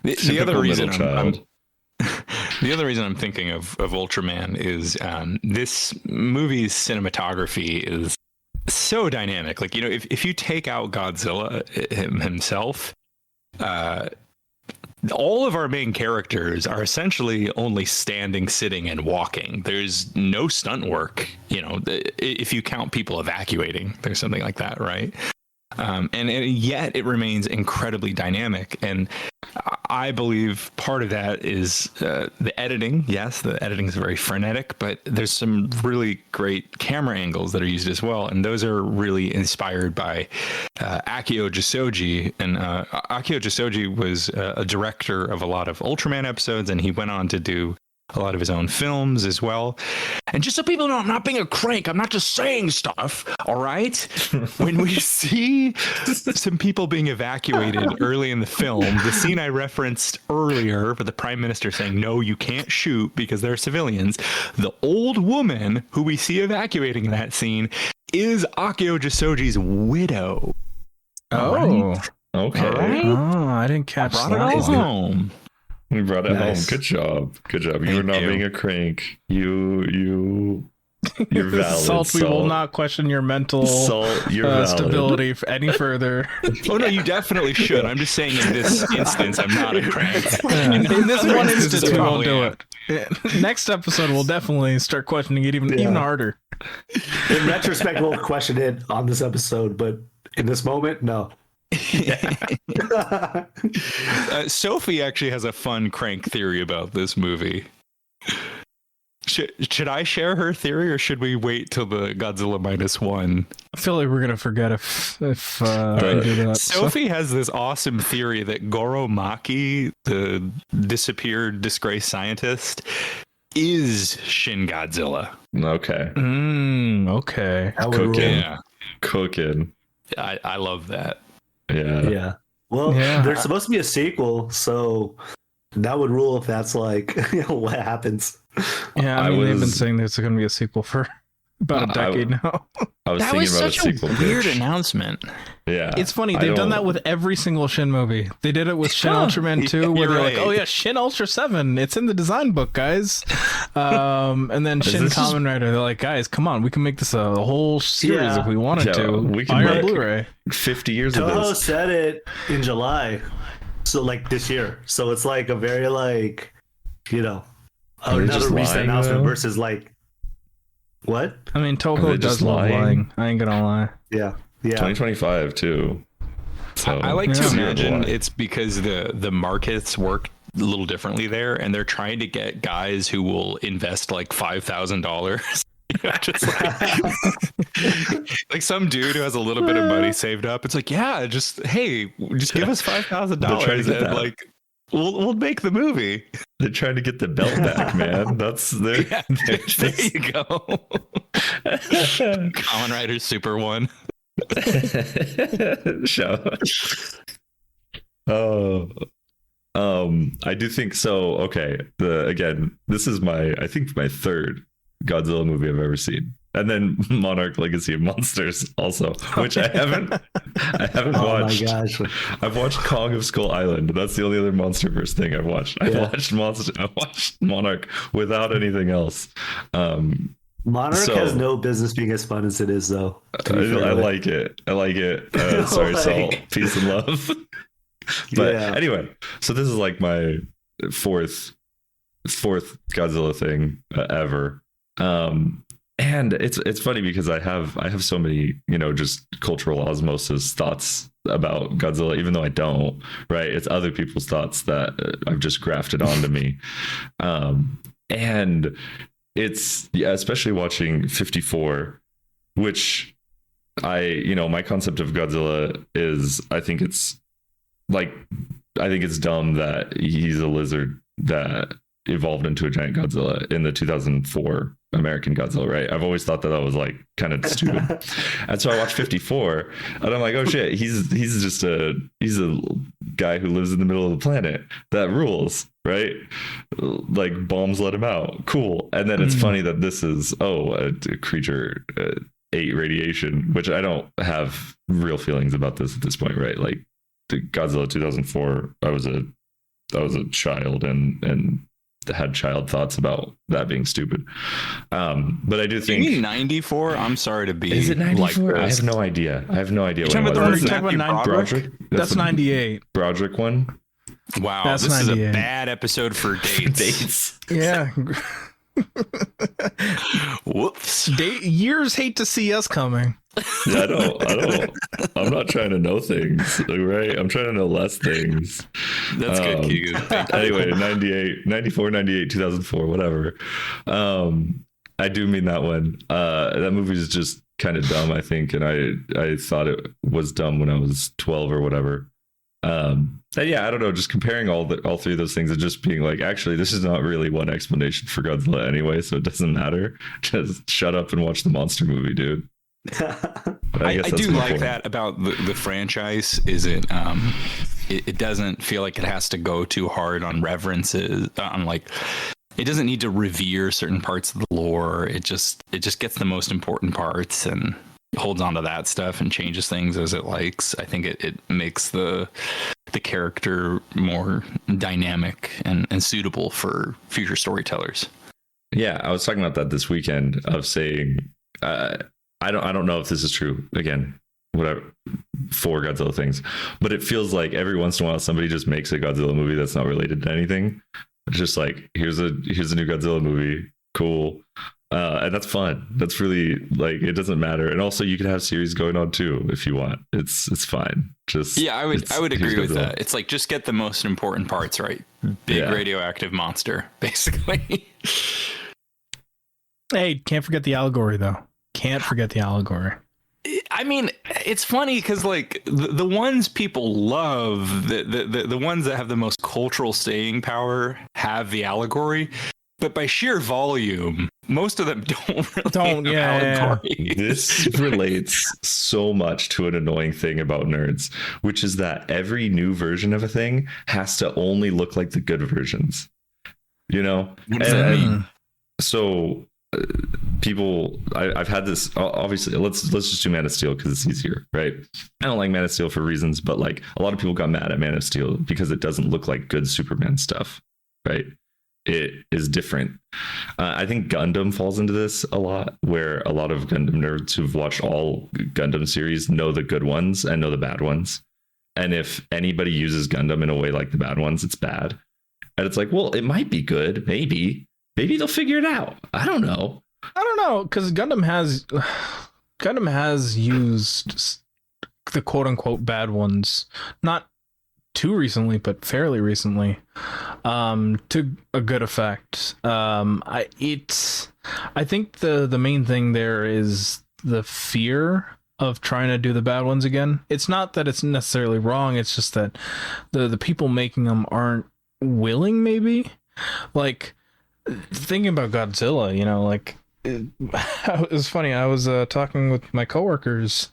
A: The other reason the other reason I'm thinking of Ultraman is this movie's cinematography is so dynamic. Like, if you take out Godzilla himself, all of our main characters are essentially only standing, sitting, and walking. There's no stunt work, if you count people evacuating, there's something like that, right? And yet it remains incredibly dynamic. And I believe part of that is the editing. Yes, the editing is very frenetic, but there's some really great camera angles that are used as well. And those are really inspired by Akio Jisoji. And Akio Jisoji was a director of a lot of Ultraman episodes, and he went on to do a lot of his own films as well. And just so people know, I'm not being a crank. I'm not just saying stuff. All right. When we see some people being evacuated early in the film, the scene I referenced earlier with the prime minister saying, no, you can't shoot because they're civilians. The old woman who we see evacuating in that scene is Akio Jisoji's widow.
B: Oh,
C: right. Okay.
B: Right. Oh, I didn't catch that.
A: Brought it all home.
C: We brought it
D: Nice.
C: home. Good job. Good job. You were not
A: you.
C: being a crank. You're valid.
B: Salt, we will not question your mental
C: You're valid.
B: stability any further.
A: Oh, no, you definitely should. I'm just saying in this instance, I'm not a crank.
B: In this
A: other
B: one
A: instances,
B: instance, we won't
A: probably
B: do
A: am.
B: it. Next episode, we'll definitely start questioning it even harder.
D: In retrospect, we'll question it on this episode, but in this moment, no.
A: Sophie actually has a fun crank theory about this movie. Should I share her theory, or should we wait till the Godzilla -1?
B: I feel like we're gonna forget if we do that.
A: Sophie has this awesome theory that Goro Maki, the disappeared, disgraced scientist, is Shin Godzilla.
C: Okay.
B: Okay.
D: That would rule.
A: Yeah,
C: Cooking.
A: I love that.
C: Yeah.
D: Yeah. Well,
B: Yeah.
D: there's supposed to be a sequel, so that would rule if that's like what happens.
B: Yeah, I
C: I
B: mean they've been
C: was-
B: saying there's gonna be a sequel for about a decade now.
C: I was
A: That
C: thinking
A: was
C: about
A: such
C: a sequel.
A: weird
C: pitch.
A: announcement.
C: Yeah.
B: It's funny,
C: I
B: they've done
C: don't-
B: that with every single Shin movie. They did it with Shin Ultraman 2, where
A: You're
B: they're like,
A: right.
B: oh yeah, Shin Ultra 7, it's in the design book, guys. And then Shin
C: this just-
B: Kamen Rider, they're like, guys, come on, we can make this a whole series
D: Yeah.
B: if we wanted
C: Yeah,
B: to.
C: we can
B: Buy our
C: make-
B: Blu-ray.
C: 50 years of
D: Toho
C: this.
D: said it in July, so like this year. So it's like a very like,
C: Are they
D: another
C: just
D: recent
C: lying,
D: announcement
C: though?
D: versus like, what?
B: I mean,
C: Are
B: Toho
C: they
B: does
C: just
B: love
C: lying?
B: lying. I ain't gonna lie.
D: Yeah, yeah.
C: 2025 too. So
A: I like to
B: Yeah.
A: imagine it's because the markets work a little differently there, and they're trying to get guys who will invest like $5,000. Just like some dude who has a little bit of money saved up. It's like, yeah, just give us $5,000
C: get
A: and
C: that.
A: like we'll make the movie.
C: they're trying to get the belt back, man. That's their.
A: Yeah,
C: they're
A: there
C: just-
A: you go. Kamen Rider Super 1.
C: Show. Oh, I do think so. Okay, this is I think my third Godzilla movie I've ever seen, and then Monarch: Legacy of Monsters also, which I haven't
D: Oh
C: watched.
D: my gosh.
C: I've watched Kong of Skull Island. That's the only other MonsterVerse thing I've watched. I've
D: Yeah.
C: watched Monarch without anything else.
D: Monarch
C: So-
D: has no business being as fun as it is, though. to be fair
C: I
D: with-
C: like it. I like it. Sorry,
D: Like-
C: Salt. Peace and love. But
D: Yeah.
C: anyway, so this is like my fourth Godzilla thing ever. And it's funny because I have so many, just cultural osmosis thoughts about Godzilla, even though I don't, right? It's other people's thoughts that I've just grafted onto me. And it's, especially watching 54, which my concept of Godzilla is, I think it's dumb that he's a lizard that evolved into a giant Godzilla in the 2004 American Godzilla, right? I've always thought that was like kind of stupid. And so I watched 54 and I'm like, oh shit, he's just a guy who lives in the middle of the planet. That rules, right? Like bombs let him out. Cool. And then it's funny that this is a creature ate radiation, which I don't have real feelings about this at this point, right? Like the Godzilla 2004, I was a child and had child thoughts about that being stupid. But I do
A: You
C: think,
A: mean 94? I'm sorry to be
C: is it 94? I
A: this.
C: have no idea.
A: You're
C: when
A: talking about
C: it
A: the
C: was.
A: one with
B: You're talking
A: Matthew
B: about
A: Broderick?
B: That's
C: the
B: 98.
C: Broderick one.
A: Wow,
B: That's
A: this is a
B: 98.
A: bad episode for dates.
C: Dates.
B: Yeah.
A: Whoops.
B: Years hate to see us coming.
C: Yeah, I'm not trying to know things, right? I'm trying to know less things.
A: That's good, Keegan. Thank you.
C: Anyway, 98, 94, 98, 2004, whatever. I do mean that one. That movie is just kind of dumb, I think. And I thought it was dumb when I was 12 or whatever. And yeah, I don't know, just comparing all three of those things and just being like, actually, this is not really one explanation for Godzilla anyway, so it doesn't matter. Just shut up and watch the monster movie, dude.
A: I
C: guess that's
A: do
C: my
A: like
C: point.
A: that about the franchise. Is it doesn't feel like it has to go too hard on references, on like it doesn't need to revere certain parts of the lore. It just gets the most important parts and holds on to that stuff and changes things as it likes. I think it makes the character more dynamic and suitable for future storytellers.
C: Yeah, I was talking about that this weekend of saying, I don't know if this is true. Again, whatever, for Godzilla things, but it feels like every once in a while somebody just makes a Godzilla movie that's not related to anything. It's just like, here's a new Godzilla movie, cool, and that's fun. That's really, like, it doesn't matter. And also, you can have series going on too if you want. It's fine. Just
A: Yeah, I would
C: here's
A: agree with
C: Godzilla.
A: that. It's like, just get the most important parts right. Big
C: Yeah.
A: radioactive monster, basically.
B: Hey, can't forget the allegory though. Can't forget the allegory.
A: I mean, it's funny because like the ones people love, the ones that have the most cultural staying power have the allegory, but by sheer volume, most of them don't really have allegory.
C: This relates so much to an annoying thing about nerds, which is that every new version of a thing has to only look like the good versions. You know?
A: What does that mean?
C: So people, I've had this. Obviously, let's just do Man of Steel because it's easier, right? I don't like Man of Steel for reasons, but like a lot of people got mad at Man of Steel because it doesn't look like good Superman stuff, right? It is different. I think Gundam falls into this a lot, where a lot of Gundam nerds who've watched all Gundam series know the good ones and know the bad ones. And if anybody uses Gundam in a way like the bad ones, it's bad. And it's like, well, it might be good, maybe they'll figure it out. I don't know,
B: because Gundam has used the quote unquote bad ones, not too recently, but fairly recently, to a good effect. I think the main thing there is the fear of trying to do the bad ones again. It's not that it's necessarily wrong. It's just that the people making them aren't willing, maybe. Like, thinking about Godzilla, you know, like it was funny. I was talking with my coworkers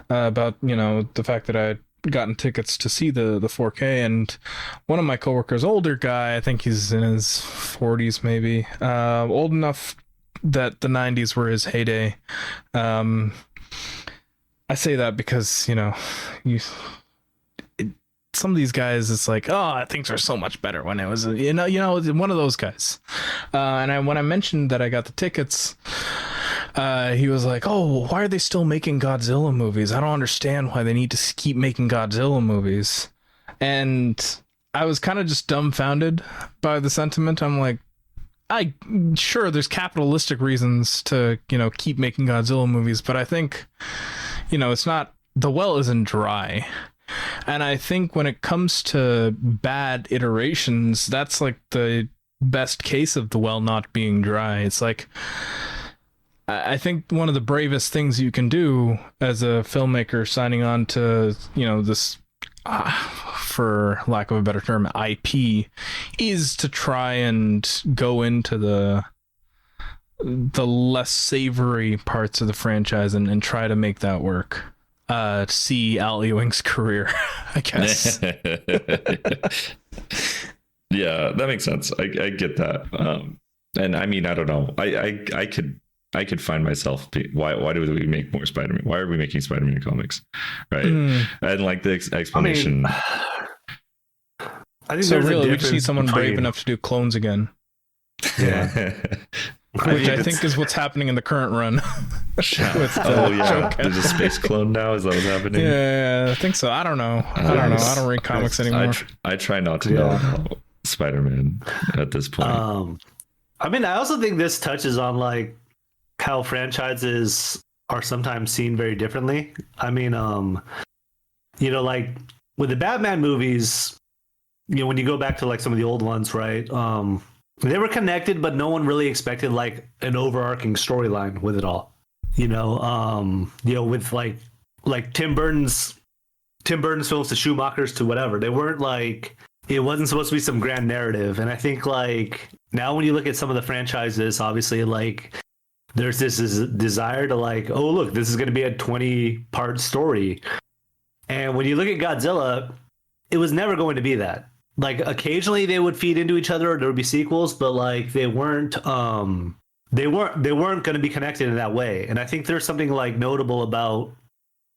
B: about, you know, the fact that I'd gotten tickets to see the 4K, and one of my coworkers, older guy, I think he's in his 40s maybe, old enough that the 90s were his heyday. I say that because, you know, some of these guys, it's like, oh, things are so much better when it was, you know, one of those guys. And when I mentioned that I got the tickets, he was like, oh, why are they still making Godzilla movies? I don't understand why they need to keep making Godzilla movies. And I was kind of just dumbfounded by the sentiment. I'm like, sure, there's capitalistic reasons to, you know, keep making Godzilla movies, but I think, you know, it's not, the well isn't dry. And I think when it comes to bad iterations, that's like the best case of the well not being dry. It's like, I think one of the bravest things you can do as a filmmaker signing on to, you know, this, for lack of a better term, IP, is to try and go into the less savory parts of the franchise and try to make that work. See Al Ewing's career, I guess.
C: Yeah, that makes sense. I get that. And I mean, I don't know. I could find myself. Why do we make more Spider-Man? Why are we making Spider-Man comics? Right. And like the explanation.
D: I think
B: so
D: there's
B: really,
D: a
B: we just need someone brave enough to do clones again.
C: Yeah.
B: Which I think is what's happening in the current run.
C: There's a space clone now. Is that what's happening?
B: Yeah, I think so. I don't know. I don't read comics anymore.
C: I try not to know about Spider-Man at this point.
D: I mean, I also think this touches on like how franchises are sometimes seen very differently. I mean, you know, like with the Batman movies, you know, when you go back to like some of the old ones, right? They were connected, but no one really expected like an overarching storyline with it all. You know, with like Tim Burton's films to Schumacher's to whatever. They weren't like, it wasn't supposed to be some grand narrative. And I think like now when you look at some of the franchises, obviously like there's this desire to like, oh look, this is going to be a 20-part story. And when you look at Godzilla, it was never going to be that. Like occasionally they would feed into each other or there would be sequels, but like they weren't going to be connected in that way. And I think there's something like notable about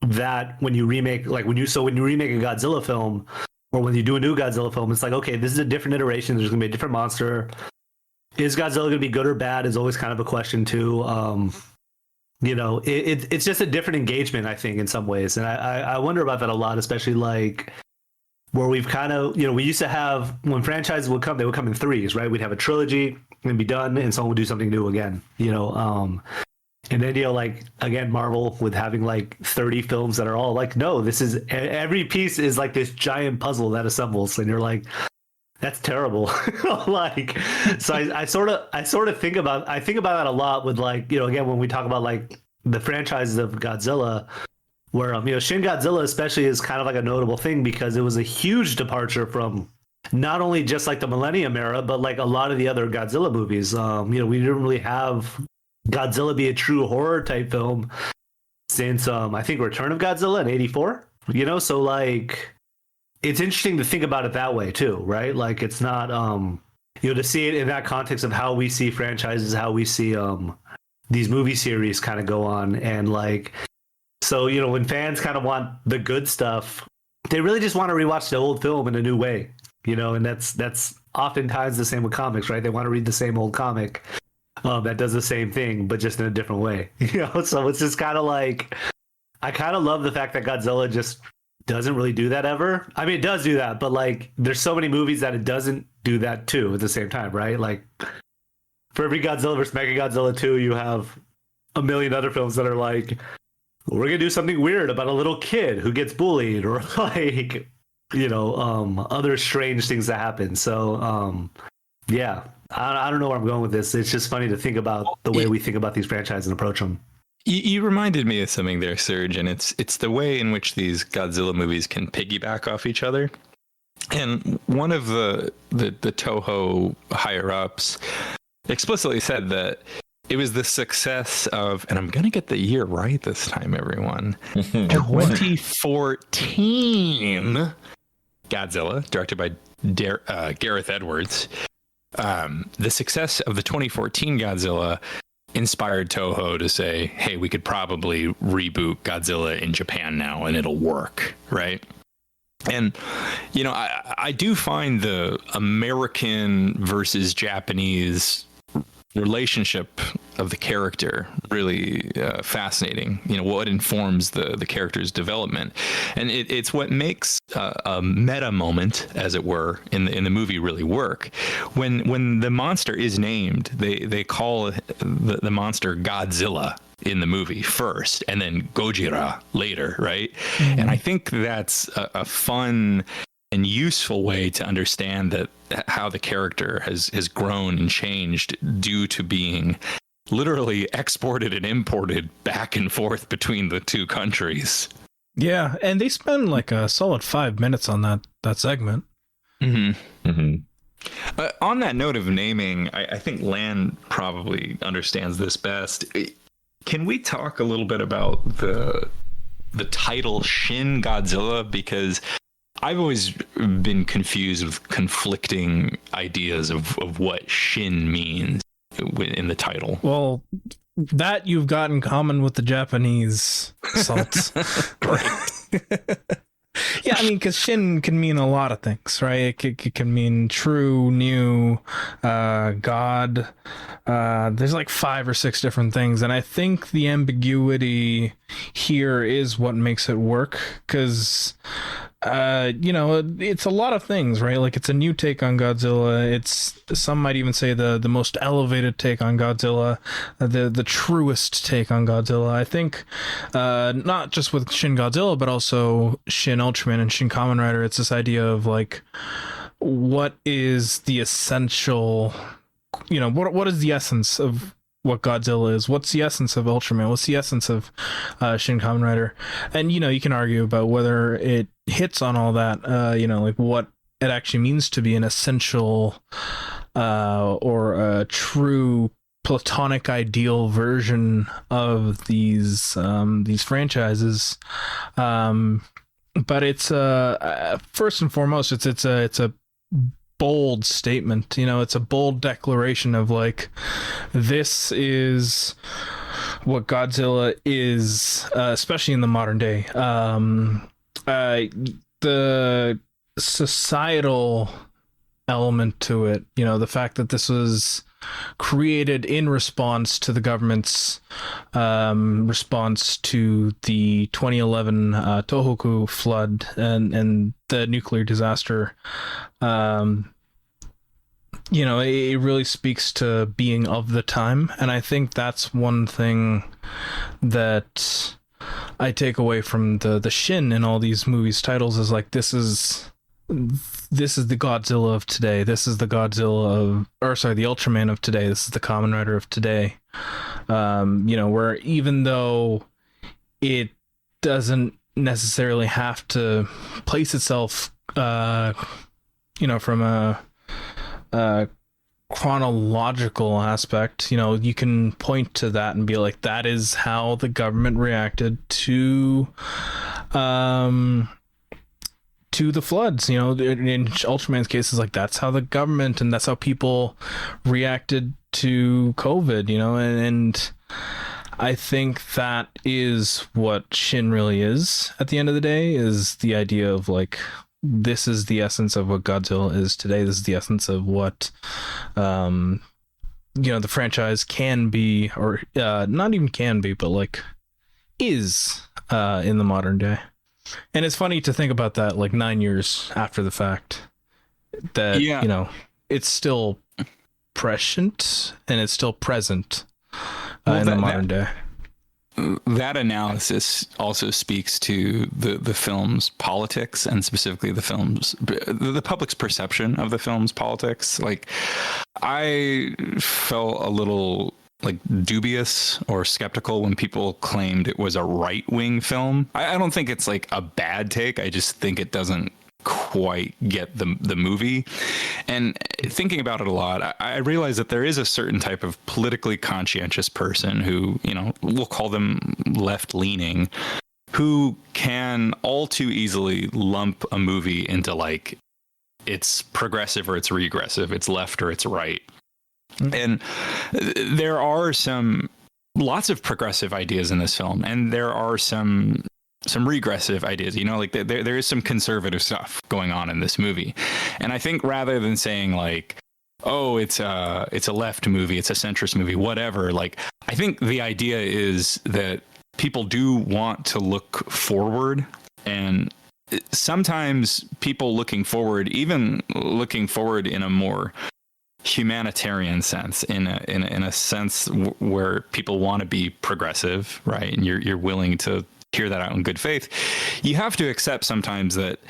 D: that when you remake, like when you remake a Godzilla film or when you do a new Godzilla film, it's like, okay, this is a different iteration. There's going to be a different monster. Is Godzilla going to be good or bad is always kind of a question too. You know, it's just a different engagement, I think, in some ways. And I wonder about that a lot, especially like where we've kind of, you know, we used to have, when franchises would come, they would come in threes, right? We'd have a trilogy and be done and someone would do something new again, you know. And then, you know, like, again, Marvel with having like 30 films that are all like, no, this is, every piece is like this giant puzzle that assembles. And you're like, That's terrible. Like, so I sort of think about that a lot with, like, you know, again, when we talk about like the franchises of Godzilla, where you know, Shin Godzilla especially is kind of like a notable thing because it was a huge departure from not only just like the Millennium era, but like a lot of the other Godzilla movies. You know, we didn't really have Godzilla be a true horror type film since I think Return of Godzilla in '84. You know, so like it's interesting to think about it that way too, right? Like it's not you know, to see it in that context of how we see franchises, how we see these movie series kind of go on, and like, so you know, when fans kind of want the good stuff, they really just want to rewatch the old film in a new way, you know, and that's oftentimes the same with comics, right? They want to read the same old comic that does the same thing, but just in a different way, you know. So it's just kind of like, I kind of love the fact that Godzilla just doesn't really do that ever. I mean, it does do that, but like, there's so many movies that it doesn't do that too at the same time, right? Like, for every Godzilla versus Mechagodzilla 2, you have a million other films that are like, we're gonna do something weird about a little kid who gets bullied, or like, you know, other strange things that happen. So, yeah, I don't know where I'm going with this. It's just funny to think about the way we think about these franchises and approach them.
A: You reminded me of something there, Serge, and it's the way in which these Godzilla movies can piggyback off each other. And one of the Toho higher ups explicitly said that it was the success of, and I'm going to get the year right this time, everyone, 2014 Godzilla, directed by Gareth Edwards. The success of the 2014 Godzilla inspired Toho to say, hey, we could probably reboot Godzilla in Japan now and it'll work, right? And, you know, I do find the American versus Japanese relationship of the character really fascinating. You know, what informs the character's development, and it's what makes a meta moment, as it were, in the movie really work. When the monster is named, they call the monster Godzilla in the movie first, and then Gojira later, right? Mm-hmm. And I think that's a fun and useful way to understand that how the character has grown and changed due to being literally exported and imported back and forth between the two countries.
B: Yeah, and they spend like a solid 5 minutes on that segment.
A: Mm-hmm. Mm-hmm. On that note of naming, I think Lan probably understands this best. Can we talk a little bit about the title Shin Godzilla? Because I've always been confused with conflicting ideas of what Shin means in the title.
B: Well, that you've got in common with the Japanese salts. Yeah, I mean, because Shin can mean a lot of things, right? It can mean true, new, God. There's like 5 or 6 different things. And I think the ambiguity here is what makes it work. Because, you know, it's a lot of things, right? Like, it's a new take on Godzilla. It's, some might even say the most elevated take on Godzilla, the truest take on Godzilla. I think not just with Shin Godzilla, but also Shin Ultraman and Shin Kamen Rider. It's this idea of like, what is the essential, you know, what is the essence of what Godzilla is? What's the essence of Ultraman? What's the essence of Shin Kamen Rider? And, you know, you can argue about whether it hits on all that, you know, like what it actually means to be an essential or a true platonic ideal version of these franchises. But it's first and foremost, it's a bold statement. You know, it's a bold declaration of like, this is what Godzilla is, especially in the modern day. The societal element to it, you know, the fact that this was created in response to the government's response to the 2011 Tohoku flood and the nuclear disaster. You know, it really speaks to being of the time, and I think that's one thing that I take away from the Shin in all these movies titles is like, this is this is the Godzilla of today. This is the Godzilla of, or sorry, the Ultraman of today. This is the Kamen Rider of today. Where even though it doesn't necessarily have to place itself, from a chronological aspect, you can point to that and be like, that is how the government reacted to the floods. In Ultraman's case, is like, that's how the government and that's how people reacted to COVID, and I think that is what Shin really is at the end of the day, is the idea of like, this is the essence of what Godzilla is today. This is the essence of what the franchise can be, or not even can be, but like is in the modern day. And it's funny to think about that, like 9 years after the fact, that it's still prescient and it's still present in the modern day.
E: That analysis also speaks to the film's politics, and specifically the public's perception of the film's politics. Like, I felt a little like dubious or skeptical when people claimed it was a right-wing film. I don't think it's like a bad take. I just think it doesn't quite get the movie. And thinking about it a lot, I realize that there is a certain type of politically conscientious person who, we'll call them left-leaning, who can all too easily lump a movie into like, it's progressive or it's regressive, it's left or it's right. And there are lots of progressive ideas in this film, and there are some regressive ideas, like there is some conservative stuff going on in this movie. And I think rather than saying like, oh, it's a left movie, it's a centrist movie, whatever, like, I think the idea is that people do want to look forward, and sometimes people looking forward, even looking forward in a more humanitarian sense, in a sense where people want to be progressive, right? And you're willing to hear that out in good faith. You have to accept sometimes that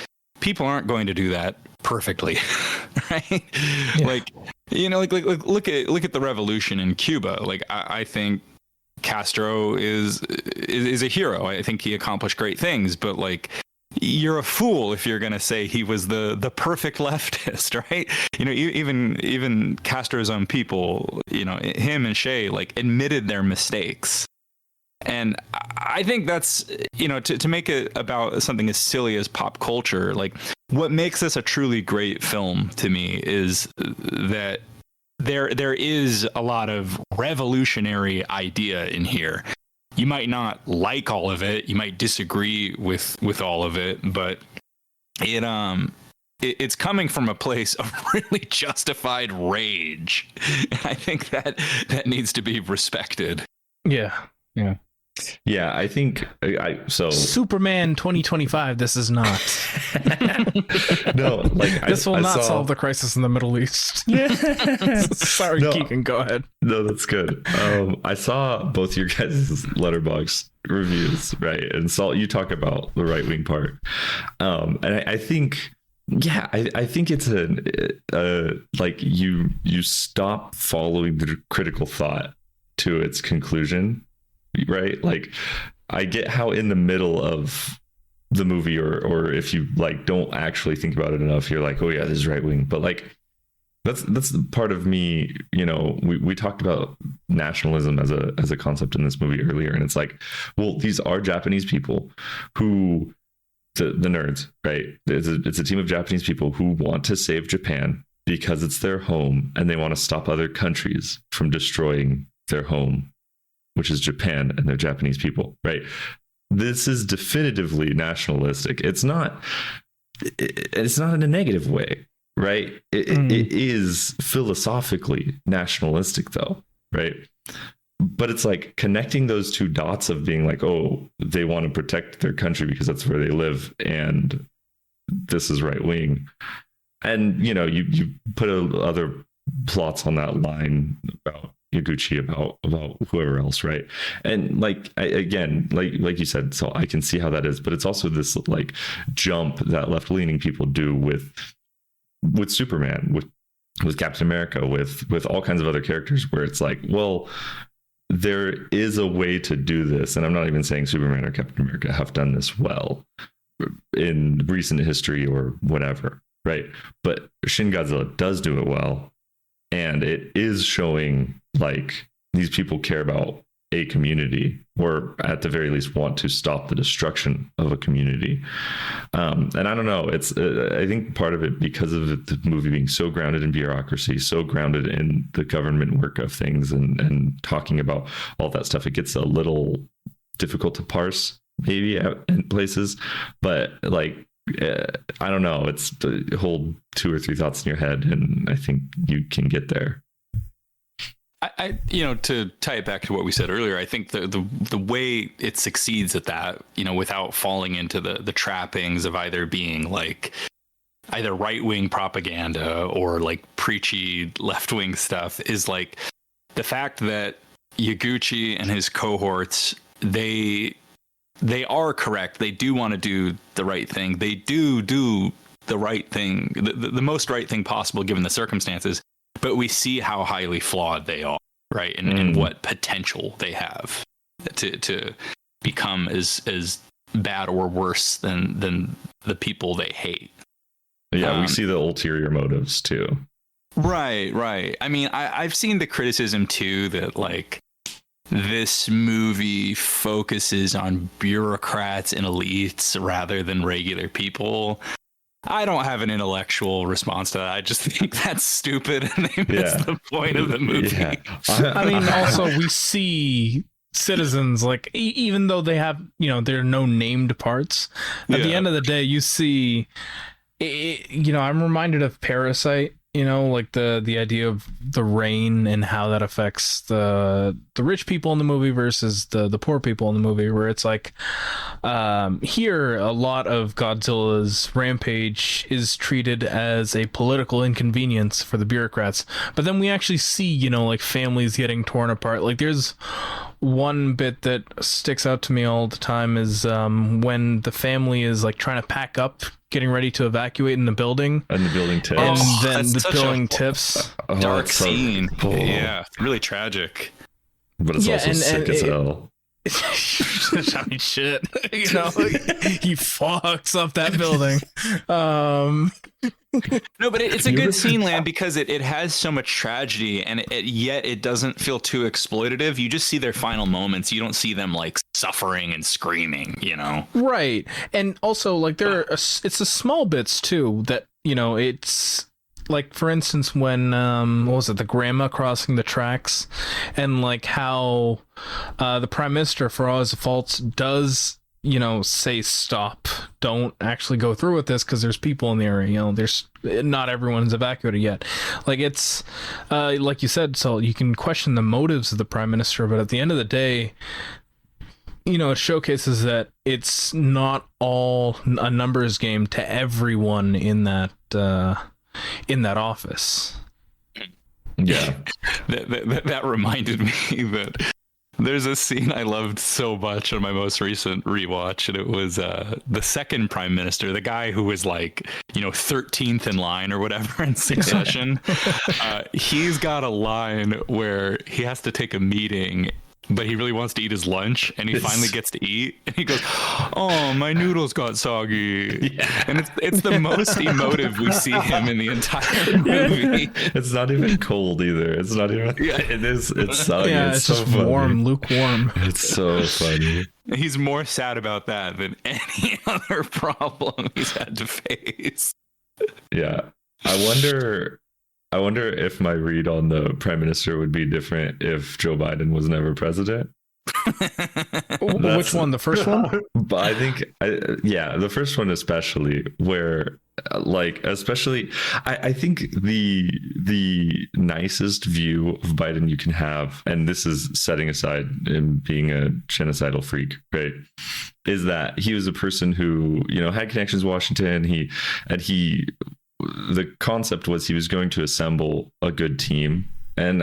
E: people aren't going to do that perfectly, right? Yeah. Like, look at the revolution in Cuba. Like, I think Castro is a hero. I think he accomplished great things, but like, you're a fool if you're going to say he was the perfect leftist, right? Even Castro's own people, him and Che, like, admitted their mistakes. And I think that's, to make it about something as silly as pop culture, like, what makes this a truly great film to me is that there is a lot of revolutionary idea in here. You might not like all of it, you might disagree with all of it, but it's coming from a place of really justified rage. And I think that needs to be respected.
B: Yeah.
C: Yeah, I think so.
B: Superman 2025. This is not.
C: No, like,
B: this will not solve the crisis in the Middle East. Sorry, no, Keegan, go ahead.
C: No, that's good. I saw both your guys' Letterboxd reviews, right? And Salt, you talk about the right wing part, and I think. Yeah, I think it's like you stop following the critical thought to its conclusion. Right, like, I get how in the middle of the movie, or if you like don't actually think about it enough, you're like, oh yeah, this is right wing. But like, that's the part of me. We talked about nationalism as a concept in this movie earlier, and it's like, well, these are Japanese people who the nerds, right? It's a team of Japanese people who want to save Japan because it's their home, and they want to stop other countries from destroying their home, which is Japan, and they're Japanese people, right? This is definitively nationalistic. It's not in a negative way, right? It is philosophically nationalistic, though, right? But it's like connecting those two dots of being like, oh, they want to protect their country because that's where they live, and this is right wing. And you put other plots on that line about Yaguchi about whoever else, right? And like again, like you said, so I can see how that is, but it's also this like jump that left-leaning people do with Superman, with Captain America, with all kinds of other characters, where it's like, well, there is a way to do this, and I'm not even saying Superman or Captain America have done this well in recent history or whatever, right? But Shin Godzilla does do it well, and it is showing like these people care about a community, or at the very least want to stop the destruction of a community. And I don't know, it's I think part of it, because of the movie being so grounded in bureaucracy, so grounded in the government work of things, and talking about all that stuff, it gets a little difficult to parse maybe in places. But like I don't know, it's the whole 2 or 3 thoughts in your head, and I think you can get there.
E: I to tie it back to what we said earlier, I think the way it succeeds at that, without falling into the trappings of either being like either right-wing propaganda or like preachy left-wing stuff, is like the fact that Yaguchi and his cohorts, they are correct. They do want to do the right thing. They do the right thing, the most right thing possible given the circumstances. But we see how highly flawed they are, right? And what potential they have to become as bad or worse than the people they hate.
C: Yeah, we see the ulterior motives too.
E: Right. I mean, I've seen the criticism too that like this movie focuses on bureaucrats and elites rather than regular people. I don't have an intellectual response to that. I just think that's stupid, and they missed the point of the movie. Yeah.
B: I mean, also we see citizens like even though they have there are no named parts. At the end of the day, you see, I'm reminded of Parasite. Like the idea of the rain and how that affects the rich people in the movie versus the poor people in the movie, where it's like here a lot of Godzilla's rampage is treated as a political inconvenience for the bureaucrats, but then we actually see like families getting torn apart. Like there's one bit that sticks out to me all the time is when the family is like trying to pack up, getting ready to evacuate in the building,
C: and the building tips,
B: and then the building tips.
E: Dark scene. Yeah, really tragic.
C: But it's also sick as hell.
B: I mean, shit. He fucks up that building.
E: No, but it's a good scene, Land, because it has so much tragedy, and yet it doesn't feel too exploitative. You just see their final moments. You don't see them like suffering and screaming,
B: Right. And also like it's the small bits too that, it's like, for instance, when what was it, the grandma crossing the tracks, and like how the prime minister, for all his faults, does say stop, don't actually go through with this because there's people in the area. There's not everyone's evacuated yet. Like it's like you said, so you can question the motives of the prime minister, but at the end of the day, it showcases that it's not all a numbers game to everyone in that office.
C: Yeah.
E: that reminded me that there's a scene I loved so much on my most recent rewatch, and it was the second prime minister, the guy who was like 13th in line or whatever in Succession. He's got a line where he has to take a meeting, but he really wants to eat his lunch, and he finally gets to eat, and he goes, "Oh, my noodles got soggy." Yeah. And it's the most emotive we see him in the entire movie.
C: It's not even cold either. It's not even. Yeah, it is. It's soggy.
B: Yeah, it's so just funny. Warm, lukewarm.
C: It's so funny.
E: He's more sad about that than any other problem he's had to face.
C: Yeah, I wonder if my read on the prime minister would be different if Joe Biden was never president.
B: Which one? The first one?
C: But I think, the first one especially, where especially, I think the nicest view of Biden you can have, and this is setting aside him being a genocidal freak, right, is that he was a person who, had connections to Washington. The concept was he was going to assemble a good team And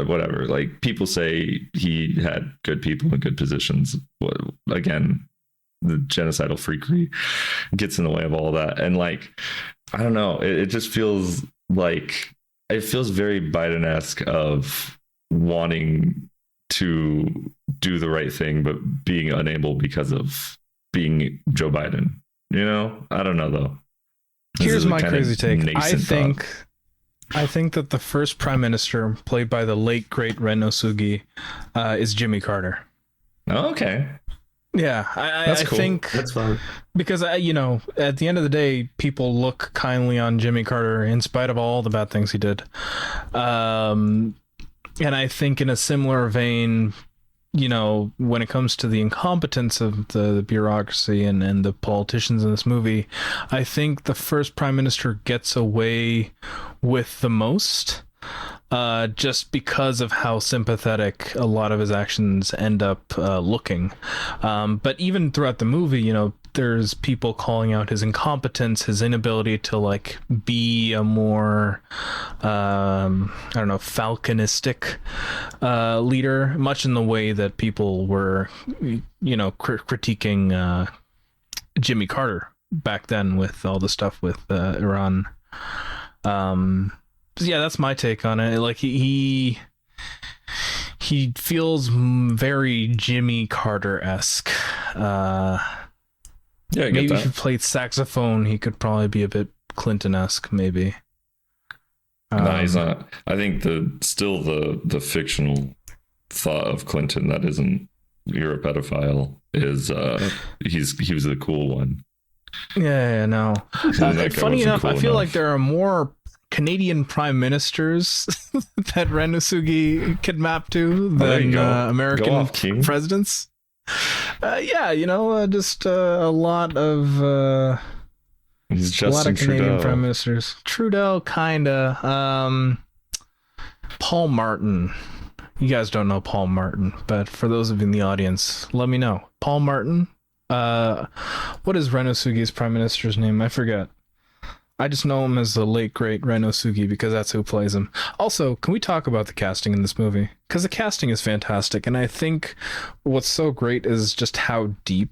C: whatever, like people say he had good people in good positions. Again, the genocidal freakery gets in the way of all that. And like, I don't know, it just feels like, it feels very Biden-esque of wanting to do the right thing, but being unable because of being Joe Biden. You know, I don't know though.
B: Here's my crazy take.
C: Thought.
B: I think that the first prime minister, played by the late great Ren Nosugi, is Jimmy Carter.
C: Oh, okay.
B: Yeah, I
C: cool.
B: think
D: That's fun.
B: because you know, at the end of the day, people look kindly on Jimmy Carter in spite of all the bad things he did. And I think in a similar vein, you know, when it comes to the incompetence of the bureaucracy and the politicians in this movie, I think the first prime minister gets away with the most, just because of how sympathetic a lot of his actions end up looking. But even throughout the movie, you know, there's people calling out his incompetence, his inability to like be a more I don't know, falconistic leader, much in the way that people were, you know, critiquing Jimmy Carter back then with all the stuff with Iran. Yeah, that's my take on it. Like he feels very Jimmy Carter-esque.
C: Yeah, I get
B: maybe
C: that.
B: if he played saxophone, he could probably be a bit Clinton-esque, maybe.
C: No, he's not. I think the fictional thought of Clinton that isn't, you're a pedophile, is he was the cool one.
B: Yeah, no.
C: That guy
B: Funny
C: wasn't
B: enough,
C: cool
B: I feel like
C: enough.
B: there are more Canadian prime ministers that Ren Nosugi could map to
C: There you
B: than
C: go.
B: American
C: Go off, King.
B: presidents. Yeah, you know, just a lot of
C: He's
B: a lot
C: Justin
B: of Canadian
C: Trudeau.
B: prime ministers. Trudeau, kinda. Paul Martin. You guys don't know Paul Martin, but for those of you in the audience, let me know. Paul Martin. What is Ren Nosugi's prime minister's name? I forget. I just know him as the late great Ren Nosugi because that's who plays him. Also, can we talk about the casting in this movie? Because the casting is fantastic, and I think what's so great is just how deep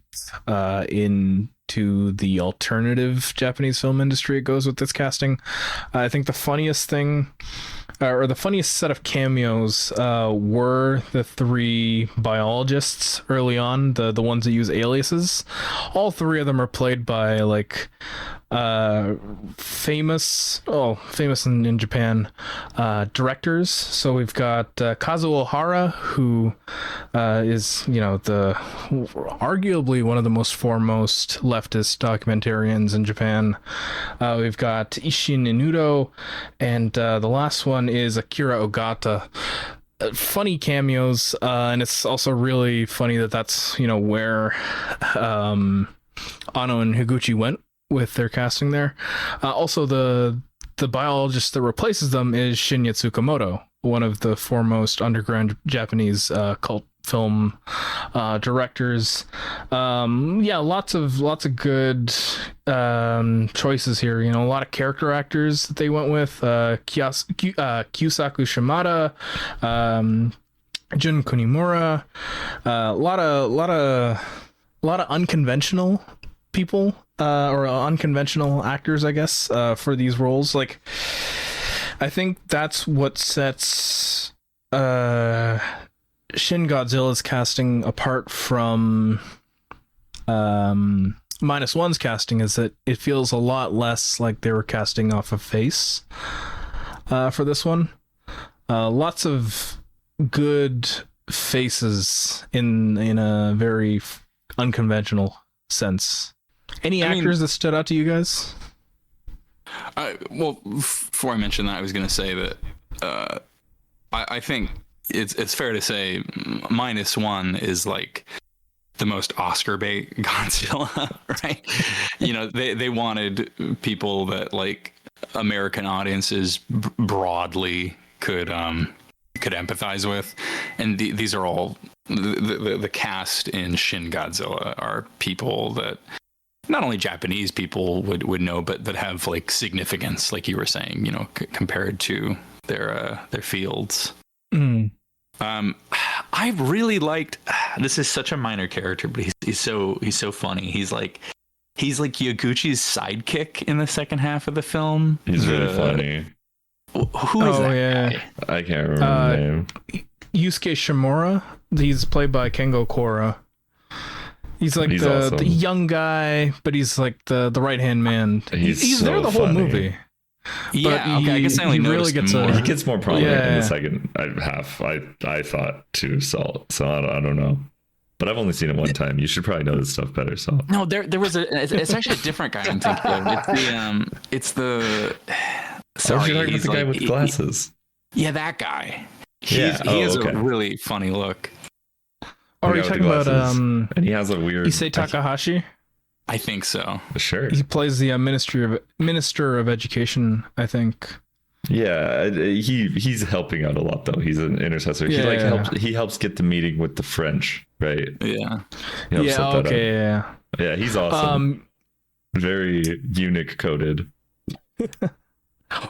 B: into the alternative Japanese film industry it goes with this casting. I think the funniest thing, or the funniest set of cameos, were the three biologists early on, the ones that use aliases. All three of them are played by like famous in Japan directors. So we've got Kazuo Ohara, who is, you know, the arguably one of the most foremost leftist documentarians in Japan. We've got Isshin Inudo, and the last one is Akira Ogata. Funny cameos, and it's also really funny that that's, you know, where Ano and Higuchi went with their casting there. Also, the biologist that replaces them is Shinya Tsukamoto, one of the foremost underground Japanese cult film directors. Yeah, lots of good choices here. You know, a lot of character actors that they went with. Kyusaku Shimada, Jun Kunimura, a lot of unconventional people, or unconventional actors, I guess, for these roles. Like, I think that's what sets Shin Godzilla's casting apart from Minus One's casting, is that it feels a lot less like they were casting off a face for this one. Lots of good faces in a very unconventional sense. Any actors that stood out to you guys?
E: Well, before I mention that, I was going to say that I think it's fair to say Minus One is like the most Oscar bait Godzilla, right? You know, they wanted people that like American audiences broadly could empathize with, and these are all the cast in Shin Godzilla are people that not only Japanese people would know, but that have like significance, like you were saying, you know, compared to their fields.
B: Mm.
E: I really liked. This is such a minor character, but he's so funny. He's like Yaguchi's sidekick in the second half of the film.
C: He's really funny.
E: Who is that guy?
C: I can't remember the name.
B: Yusuke Shimura. He's played by Kengo Kora. He's like
C: awesome.
B: the young guy, but he's like the right hand man. He's
C: so
B: there the whole
C: funny.
B: movie.
E: Yeah, okay. I guess I only noticed
B: gets
E: more.
C: He gets more prominent in
B: Yeah.
C: the second half. I thought too, Salt. So I don't know, but I've only seen it one time. You should probably know this stuff better, Salt.
E: No, there was it's actually a different guy I'm thinking of. It's the sorry,
C: You're talking about
E: he's
C: the guy
E: like-
C: with glasses.
E: Yeah, that guy. He
C: Yeah.
E: has
C: okay.
E: a really funny look.
B: Oh, are
C: The
B: you
C: guy with
B: talking
C: the
B: about
C: glasses. And he has a weird.
B: Issei Takahashi?
E: I think so.
C: Sure.
B: He plays the Minister of Education, I think.
C: Yeah, he's helping out a lot though. He's an intercessor.
B: Yeah.
C: He helps get the meeting with the French, right?
E: Yeah.
C: He helps
B: Yeah,
C: set that up.
B: okay, yeah.
C: Yeah, he's awesome. Very eunuch coded.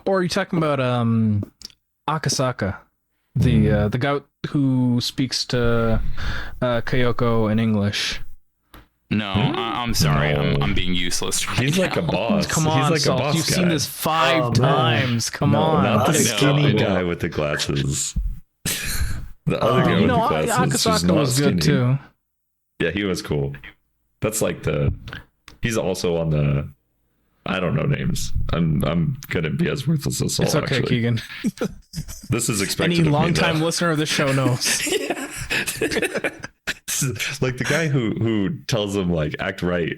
B: Or are you talking about Akasaka, the guy who speaks to Kyoko in English?
E: No, I'm sorry.
C: No.
E: I'm being useless. Right
C: He's like a
E: now.
C: boss.
B: Come on,
C: he's like
B: Salt,
C: a boss
B: you've
C: guy.
B: seen this 5
D: Oh, man.
B: times. Come
C: No,
B: on.
C: not the
E: I know.
C: skinny
E: No.
C: guy with the glasses. The other guy
B: You
C: with
B: know,
C: the glasses. who's
B: Akasaka
C: not
B: was good
C: skinny.
B: too.
C: Yeah, he was cool. That's like he's also on the. I don't know names. I'm gonna be as worthless as Saul.
B: It's okay,
C: actually.
B: Keegan.
C: This is expected.
B: Any
C: of me,
B: longtime
C: though.
B: listener of the show knows.
C: Like the guy who tells him like act right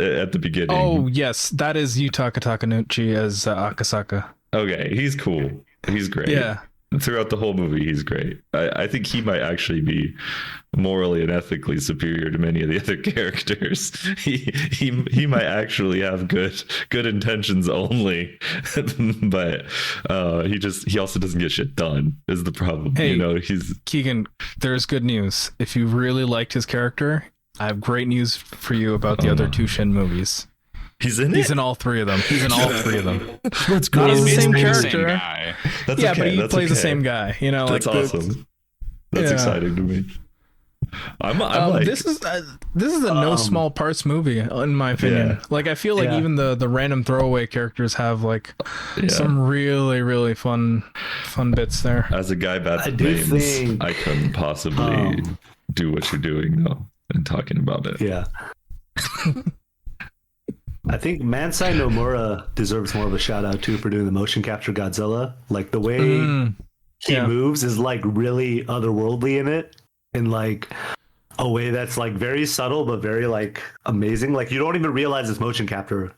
C: at the beginning.
B: Oh, yes. That is Yutaka Takanuchi as Akasaka.
C: Okay, he's cool. He's great.
B: Yeah.
C: Throughout the whole movie, he's great. I think he might actually be morally and ethically superior to many of the other characters. He might actually have good intentions only, but he also doesn't get shit done. Is the problem?
B: Hey,
C: you know, he's
B: Keegan, there's good news. If you really liked his character, I have great news for you about the other 2 Shin movies.
C: he's in
B: He's
C: it.
B: in all 3 of them. He's in all 3 of them.
C: That's
B: Not
C: cool.
B: as the same
E: Basically
B: character.
E: guy.
C: That's
B: Yeah,
C: okay.
B: but he
C: That's
B: plays the
C: okay.
B: same guy. You know,
C: That's
B: like
C: awesome. That's
B: Yeah.
C: exciting to me. I'm like
B: this is a no small parts movie in my opinion.
C: Yeah.
B: Like I feel like
D: Yeah.
B: even the random throwaway characters have like
C: Yeah.
B: some really fun bits there.
C: As a guy bad
D: I
C: with
D: do
C: names,
D: think,
C: I couldn't possibly do what you're doing though and talking about it.
D: Yeah. I think Mansai Nomura deserves more of a shout out too for doing the motion capture Godzilla. Like the way he
B: yeah.
D: moves is like really otherworldly in it, in like a way that's like very subtle but very like amazing. Like you don't even realize it's motion capture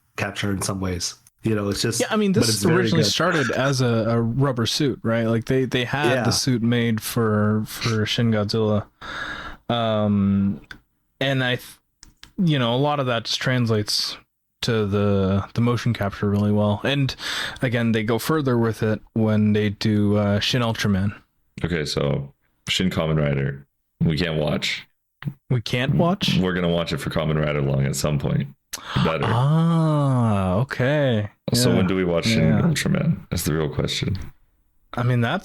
D: in some ways. You know, it's just
B: Yeah, I mean,
D: but
B: this
D: it's very
B: originally
D: good.
B: started as a rubber suit, right? Like they had
D: Yeah.
B: the suit made for Shin Godzilla, and a lot of that just translates to the motion capture really well. And again, they go further with it when they do Shin Ultraman.
C: Okay, so Shin Kamen Rider, we can't watch.
B: We can't watch.
C: We're gonna watch it for Kamen Rider Long at some point. Better.
B: Ah, okay.
C: So
B: Yeah.
C: when do we watch Shin
B: Yeah.
C: Ultraman? That's the real question.
B: I mean, that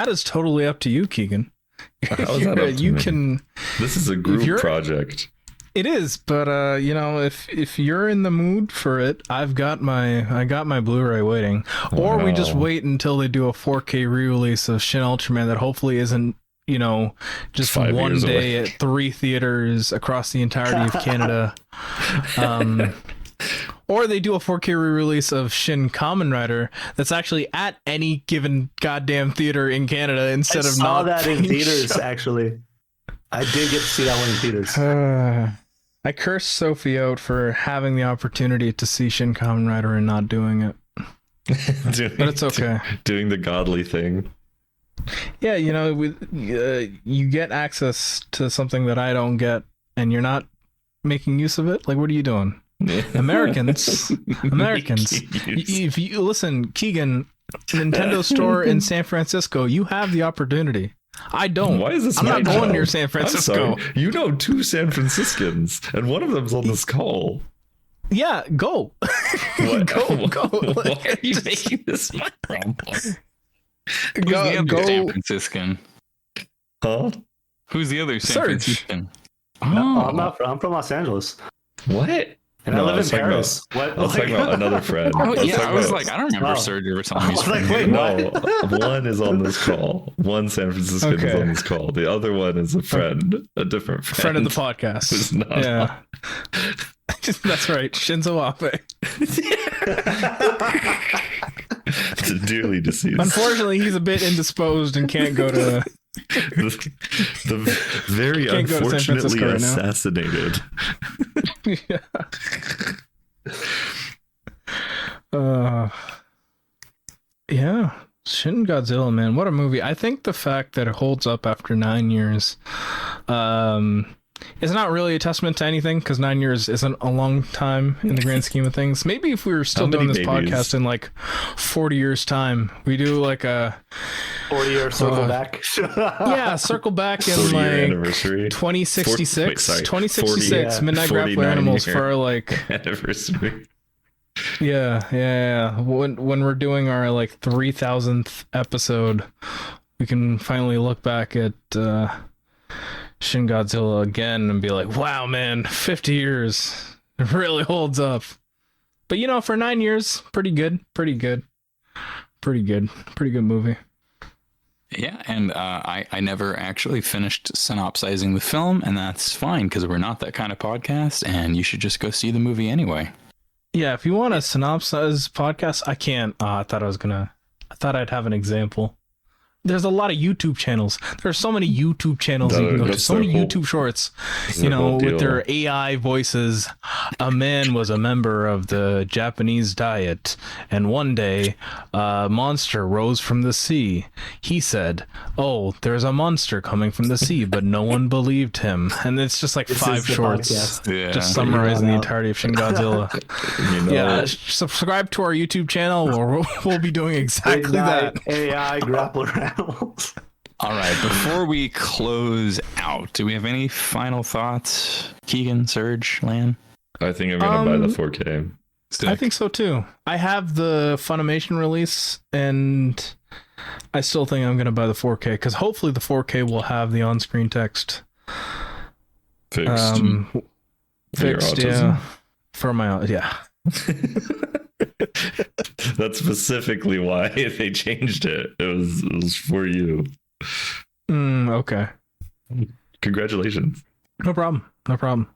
B: is totally up to you, Keegan.
C: How is that up to
B: you
C: me?
B: can.
C: This is a group
B: you're-
C: project.
B: It is, but if you're in the mood for it, I got my Blu-ray waiting. Or we just
C: Wow.
B: wait until they do a 4K re-release of Shin Ultraman that hopefully isn't, just
C: 5
B: one
C: years
B: day
C: away.
B: at 3 theaters across the entirety of Canada. Or they do a 4K re-release of Shin Kamen Rider that's actually at any given goddamn theater in Canada instead
D: I
B: of
D: saw
B: not
D: that in
B: being
D: theaters
B: shown.
D: actually. I did get to see that one in theaters.
B: I cursed Sophie out for having the opportunity to see Shin Kamen Rider and not doing it. But it's okay.
C: Doing the godly thing.
B: Yeah, you get access to something that I don't get, and you're not making use of it. Like, what are you doing? Americans. If you listen, Keegan, Nintendo store in San Francisco, you have the opportunity. I don't.
C: Why is this
B: I'm
C: my
B: not going
C: job?
B: near San
C: I'm
B: Francisco.
C: sorry. You know 2 San Franciscans, and one of them's on this call.
B: Yeah, go.
C: What?
B: Go.
C: Why are you making this my problem?
E: Who's the other San
B: Go.
E: Franciscan?
C: Huh?
E: Who's the other San
B: Surge.
E: Franciscan?
D: No, I'm from Los Angeles.
C: What?
D: And
C: No,
D: I
C: I
D: live
C: was
D: in
C: talking
D: Paris. What?
C: I was talking about another friend.
E: Oh, yeah,
C: talking
E: I was
C: about-
E: like, I don't remember
D: Oh.
E: Serge ever telling
D: I
E: me.
D: was like, wait,
C: no, one is on this call. One San Franciscan is
B: Okay.
C: on this call. The other one is a friend, a different friend.
B: Friend of the podcast.
C: Who's not
B: Yeah. That's right. Shinzo Abe.
C: on. Dearly deceased.
B: Unfortunately, he's a bit indisposed and can't go to.
C: the very
B: Can't go to San
C: unfortunately
B: Francisco right now.
C: assassinated.
B: Yeah. Shin Godzilla, man, what a movie! I think the fact that it holds up after 9 years, is not really a testament to anything because 9 years isn't a long time in the grand scheme of things. Maybe if we were still
C: How many
B: doing this
C: babies?
B: podcast in like 40 years time, we do like a
D: 40-year circle back.
B: circle back in
C: 40-year
B: like
C: anniversary.
B: 2066,
C: Wait, sorry,
B: 2066
D: 40,
B: Midnight
C: 49
B: Grappler Animals
C: year.
B: for like
C: Anniversary.
B: yeah. When we're doing our like 3000th episode, we can finally look back at Shin Godzilla again and be like, wow, man, 50 years. It really holds up. But for 9 years, pretty good movie.
E: Yeah, and I never actually finished synopsizing the film, and that's fine because we're not that kind of podcast, and you should just go see the movie anyway.
B: Yeah, if you want a synopsis podcast, I can't. I thought I'd have an example. There's a lot of YouTube channels. There's so many YouTube channels you can go to.
C: That's
B: So many
C: their whole-
B: YouTube shorts,
C: That's their whole
B: with
C: deal.
B: their AI voices. A man was a member of the Japanese diet, and one day a monster rose from the sea. He said, "Oh, there's a monster coming from the sea," but no one believed him. And it's just like
D: This
B: five
D: is the
B: shorts,
D: podcast.
E: Yeah.
B: just summarizing the
D: Yeah.
B: entirety of Shin Godzilla. Yeah, subscribe to our YouTube channel. We'll be doing exactly that.
D: Midnight AI grappler animals.
E: All right, before we close out, do we have any final thoughts? Keegan, Serge, Lan?
C: I think I'm gonna buy the 4K.
B: I think so too. I have the Funimation release, and I still think I'm gonna buy the 4K because hopefully the 4K will have the on-screen text
C: Fixed. For your
B: fixed.
C: autism.
B: Yeah, for my
C: That's specifically why they changed it. It was for you.
B: Okay,
C: Congratulations.
B: no problem.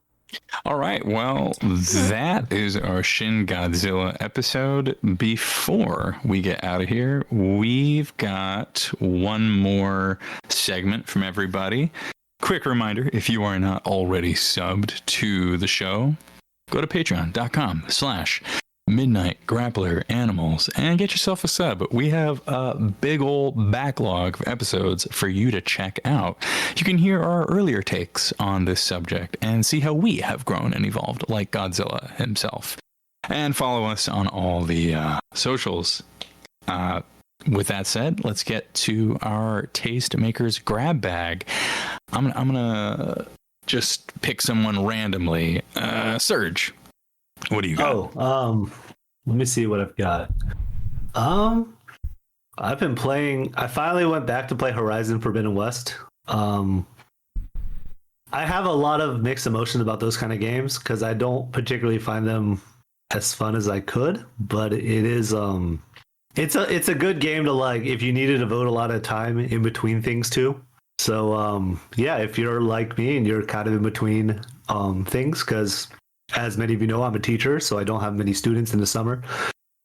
E: All right, well, that is our Shin Godzilla episode. Before we get out of here, we've got one more segment from everybody. Quick reminder, if you are not already subbed to the show, go to patreon.com/Midnight Grappler Animals and get yourself a sub. We have a big old backlog of episodes for you to check out. You can hear our earlier takes on this subject and see how we have grown and evolved like Godzilla himself. And follow us on all the socials. With that said, let's get to our Tastemakers grab bag. I'm gonna just pick someone randomly. Serge, what do you got?
D: Let me see what I've got. I've been playing. I finally went back to play Horizon Forbidden West. I have a lot of mixed emotions about those kind of games because I don't particularly find them as fun as I could. But it is it's a good game to like if you need to devote a lot of time in between things too. So yeah, if you're like me and you're kind of in between things, because as many of you know, I'm a teacher, so I don't have many students in the summer.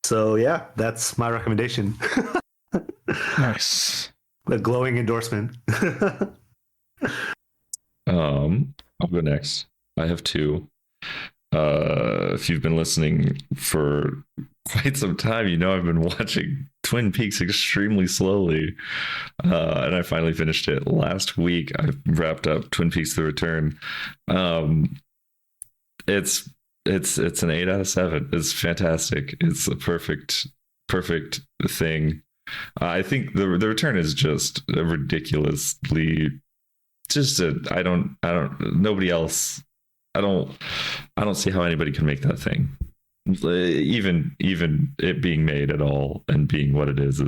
D: So yeah, that's my recommendation.
B: Nice.
D: A glowing endorsement.
C: I'll go next. I have two. If you've been listening for quite some time, you know I've been watching Twin Peaks extremely slowly, and I finally finished it last week. I wrapped up Twin Peaks: The Return. It's an 8 out of 7. It's fantastic. It's a perfect thing. I think the Return is just a ridiculously nobody else. I don't see how anybody can make that thing. even it being made at all and being what it is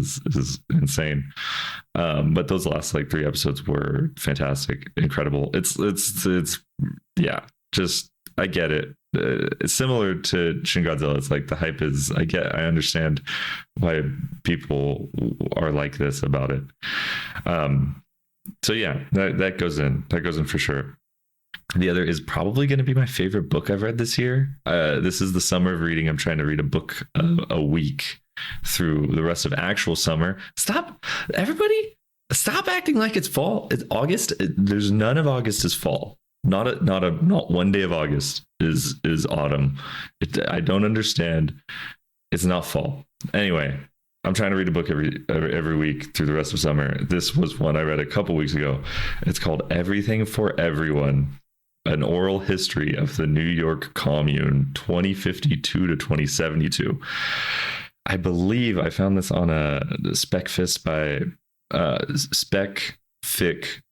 C: insane. But those last like 3 episodes were fantastic, incredible. It's yeah, just I get it. It's similar to Shin Godzilla. It's like the hype is. I understand why people are like this about it. So yeah, that goes in. That goes in for sure. The other is probably going to be my favorite book I've read this year. This is the summer of reading. I'm trying to read a book a week through the rest of actual summer. Everybody, stop acting like it's fall. It's August. There's none of August is fall. Not one day of August is autumn. I don't understand. It's not fall. Anyway, I'm trying to read a book every week through the rest of summer. This was one I read a couple weeks ago. It's called Everything for Everyone: An Oral History of the New York Commune, 2052 to 2072. I believe I found this on a Specfic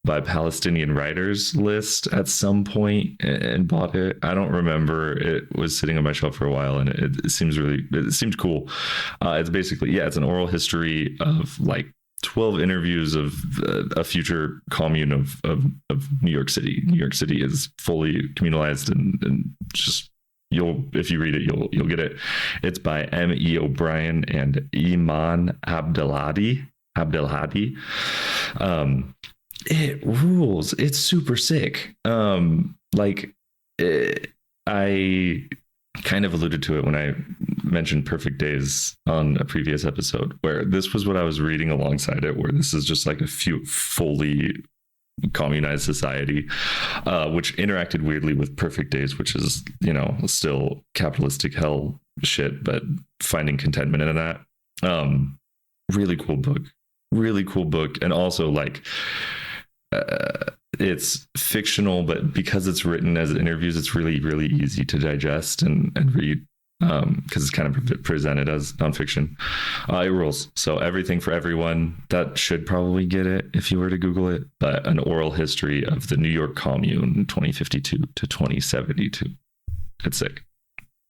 C: by Palestinian writers list at some point and bought it. I don't remember. It was sitting on my shelf for a while, and it seemed cool. It's basically, it's an oral history of like 12 interviews of a future commune of New York City. New York City is fully communalized, and just if you read it, you'll get it. It's by M.E. O'Brien and Iman Abdelhadi. It rules. It's super sick. I kind of alluded to it when I mentioned Perfect Days on a previous episode, where this was what I was reading alongside it, where this is just like a fully communized society, which interacted weirdly with Perfect Days, which is, still capitalistic hell shit, but finding contentment in that. Really cool book. And also like, it's fictional, but because it's written as interviews, it's really, really easy to digest and read, because it's kind of presented as nonfiction. It rules. So Everything for Everyone, that should probably get it if you were to Google it, but An Oral History of the New York Commune, 2052 to 2072. It's sick.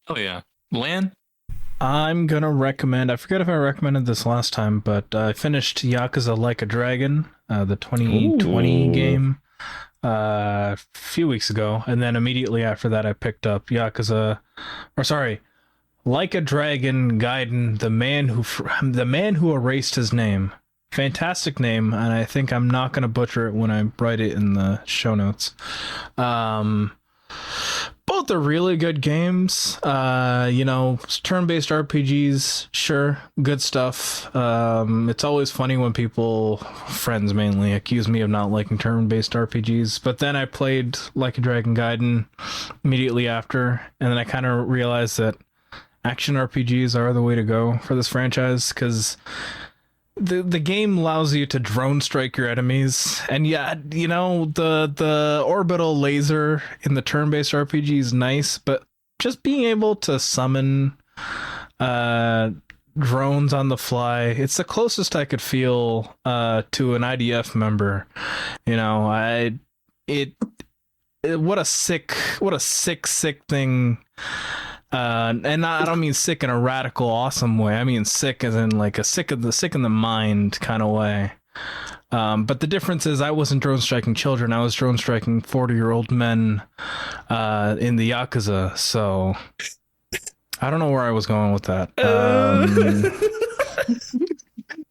E: Oh yeah. Lan?
B: I'm gonna recommend, I forget if I recommended this last time, but I finished Yakuza Like a Dragon, the 2020 game, a few weeks ago, and then immediately after that I picked up Like a Dragon Gaiden, the man who erased his name. Fantastic name, and I think I'm not gonna butcher it when I write it in the show notes. Both are really good games. Turn-based RPGs, sure, good stuff. It's always funny when friends mainly, accuse me of not liking turn-based RPGs. But then I played Like a Dragon Gaiden immediately after, and then I kind of realized that action RPGs are the way to go for this franchise, because the game allows you to drone strike your enemies, and the orbital laser in the turn-based RPG is nice, but just being able to summon drones on the fly, it's the closest I could feel to an IDF member. What a sick thing. And I don't mean sick in a radical, awesome way. I mean sick as in like sick in the mind kind of way. But the difference is I wasn't drone striking children. I was drone striking 40-year-old men in the Yakuza. So I don't know where I was going with that.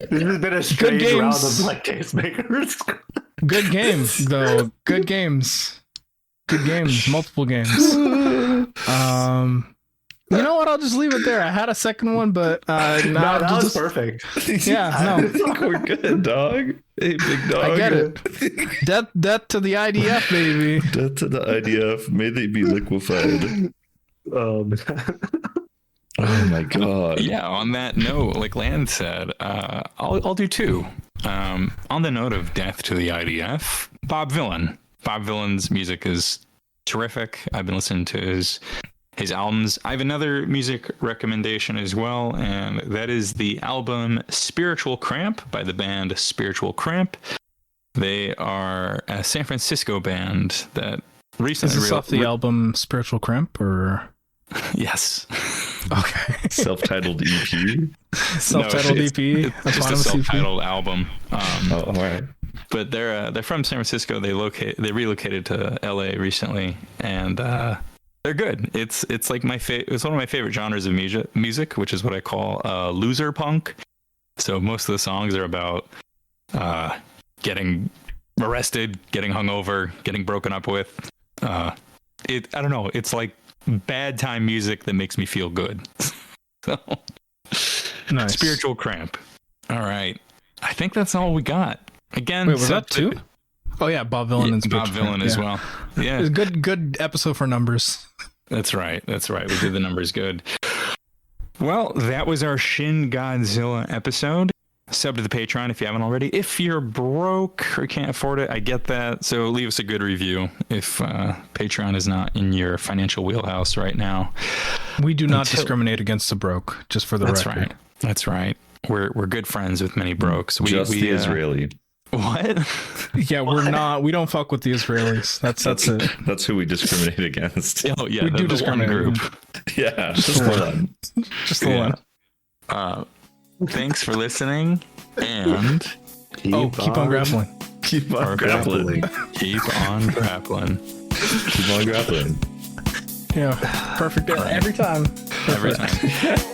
D: This has been a strange round of like tastemakers.
B: Good games, though. Good games. Multiple games. You know what? I'll just leave it there. I had a second one, but
D: no, that was perfect.
B: Yeah,
C: I think we're good, dog. Hey, big dog.
B: I get it. Death to the IDF, baby.
C: Death to the IDF. May they be liquefied. Oh my god.
E: Yeah. On that note, like Lan said, I'll do 2. On the note of death to the IDF, Bob Vylan. Bob Vylan's music is terrific. I've been listening to his albums. I have another music recommendation as well, and that is the album Spiritual Cramp by the band Spiritual Cramp. They are a San Francisco band that recently...
B: Is this off the album Spiritual Cramp, or...?
E: Yes.
B: Okay.
C: Self-titled EP.
B: Self-titled EP.
E: It's just a
B: Eponymous EP.
E: self-titled album.
C: Oh, all right.
E: But they're from San Francisco. They relocated to LA recently, and they're good. It's like it's one of my favorite genres of music, which is what I call loser punk. So most of the songs are about getting arrested, getting hungover, getting broken up with. I don't know. It's like bad time music that makes me feel good. So
B: Nice.
E: spiritual cramp. All right. I think that's all we got. Again,
B: Wait, was that two? Oh yeah, Bob Villain and
E: Bob
B: Spiritual
E: Villain
B: Cramp,
E: as
B: yeah.
E: well.
B: It
E: Yeah,
B: was a good episode for numbers.
E: that's right. We did the numbers good. Well, that was our Shin Godzilla episode. Sub to the Patreon if you haven't already. If you're broke or can't afford it, I get that. So leave us a good review if Patreon is not in your financial wheelhouse right now.
B: We do not discriminate against the broke, just for the
E: That's
B: record.
E: right. That's right. We're good friends with many brokes.
C: Just the Israeli.
E: What?
B: Yeah, we're not. We don't fuck with the Israelis. That's it.
C: That's who we discriminate against.
E: Oh yeah,
B: We do
E: the one
B: discriminate.
E: group.
C: Yeah, just one.
B: Just the one.
E: Thanks for listening, and
B: Keep on grappling.
C: Keep on grappling.
E: keep on grappling.
C: Keep on grappling.
B: Yeah, perfect. Every time.
E: Every time.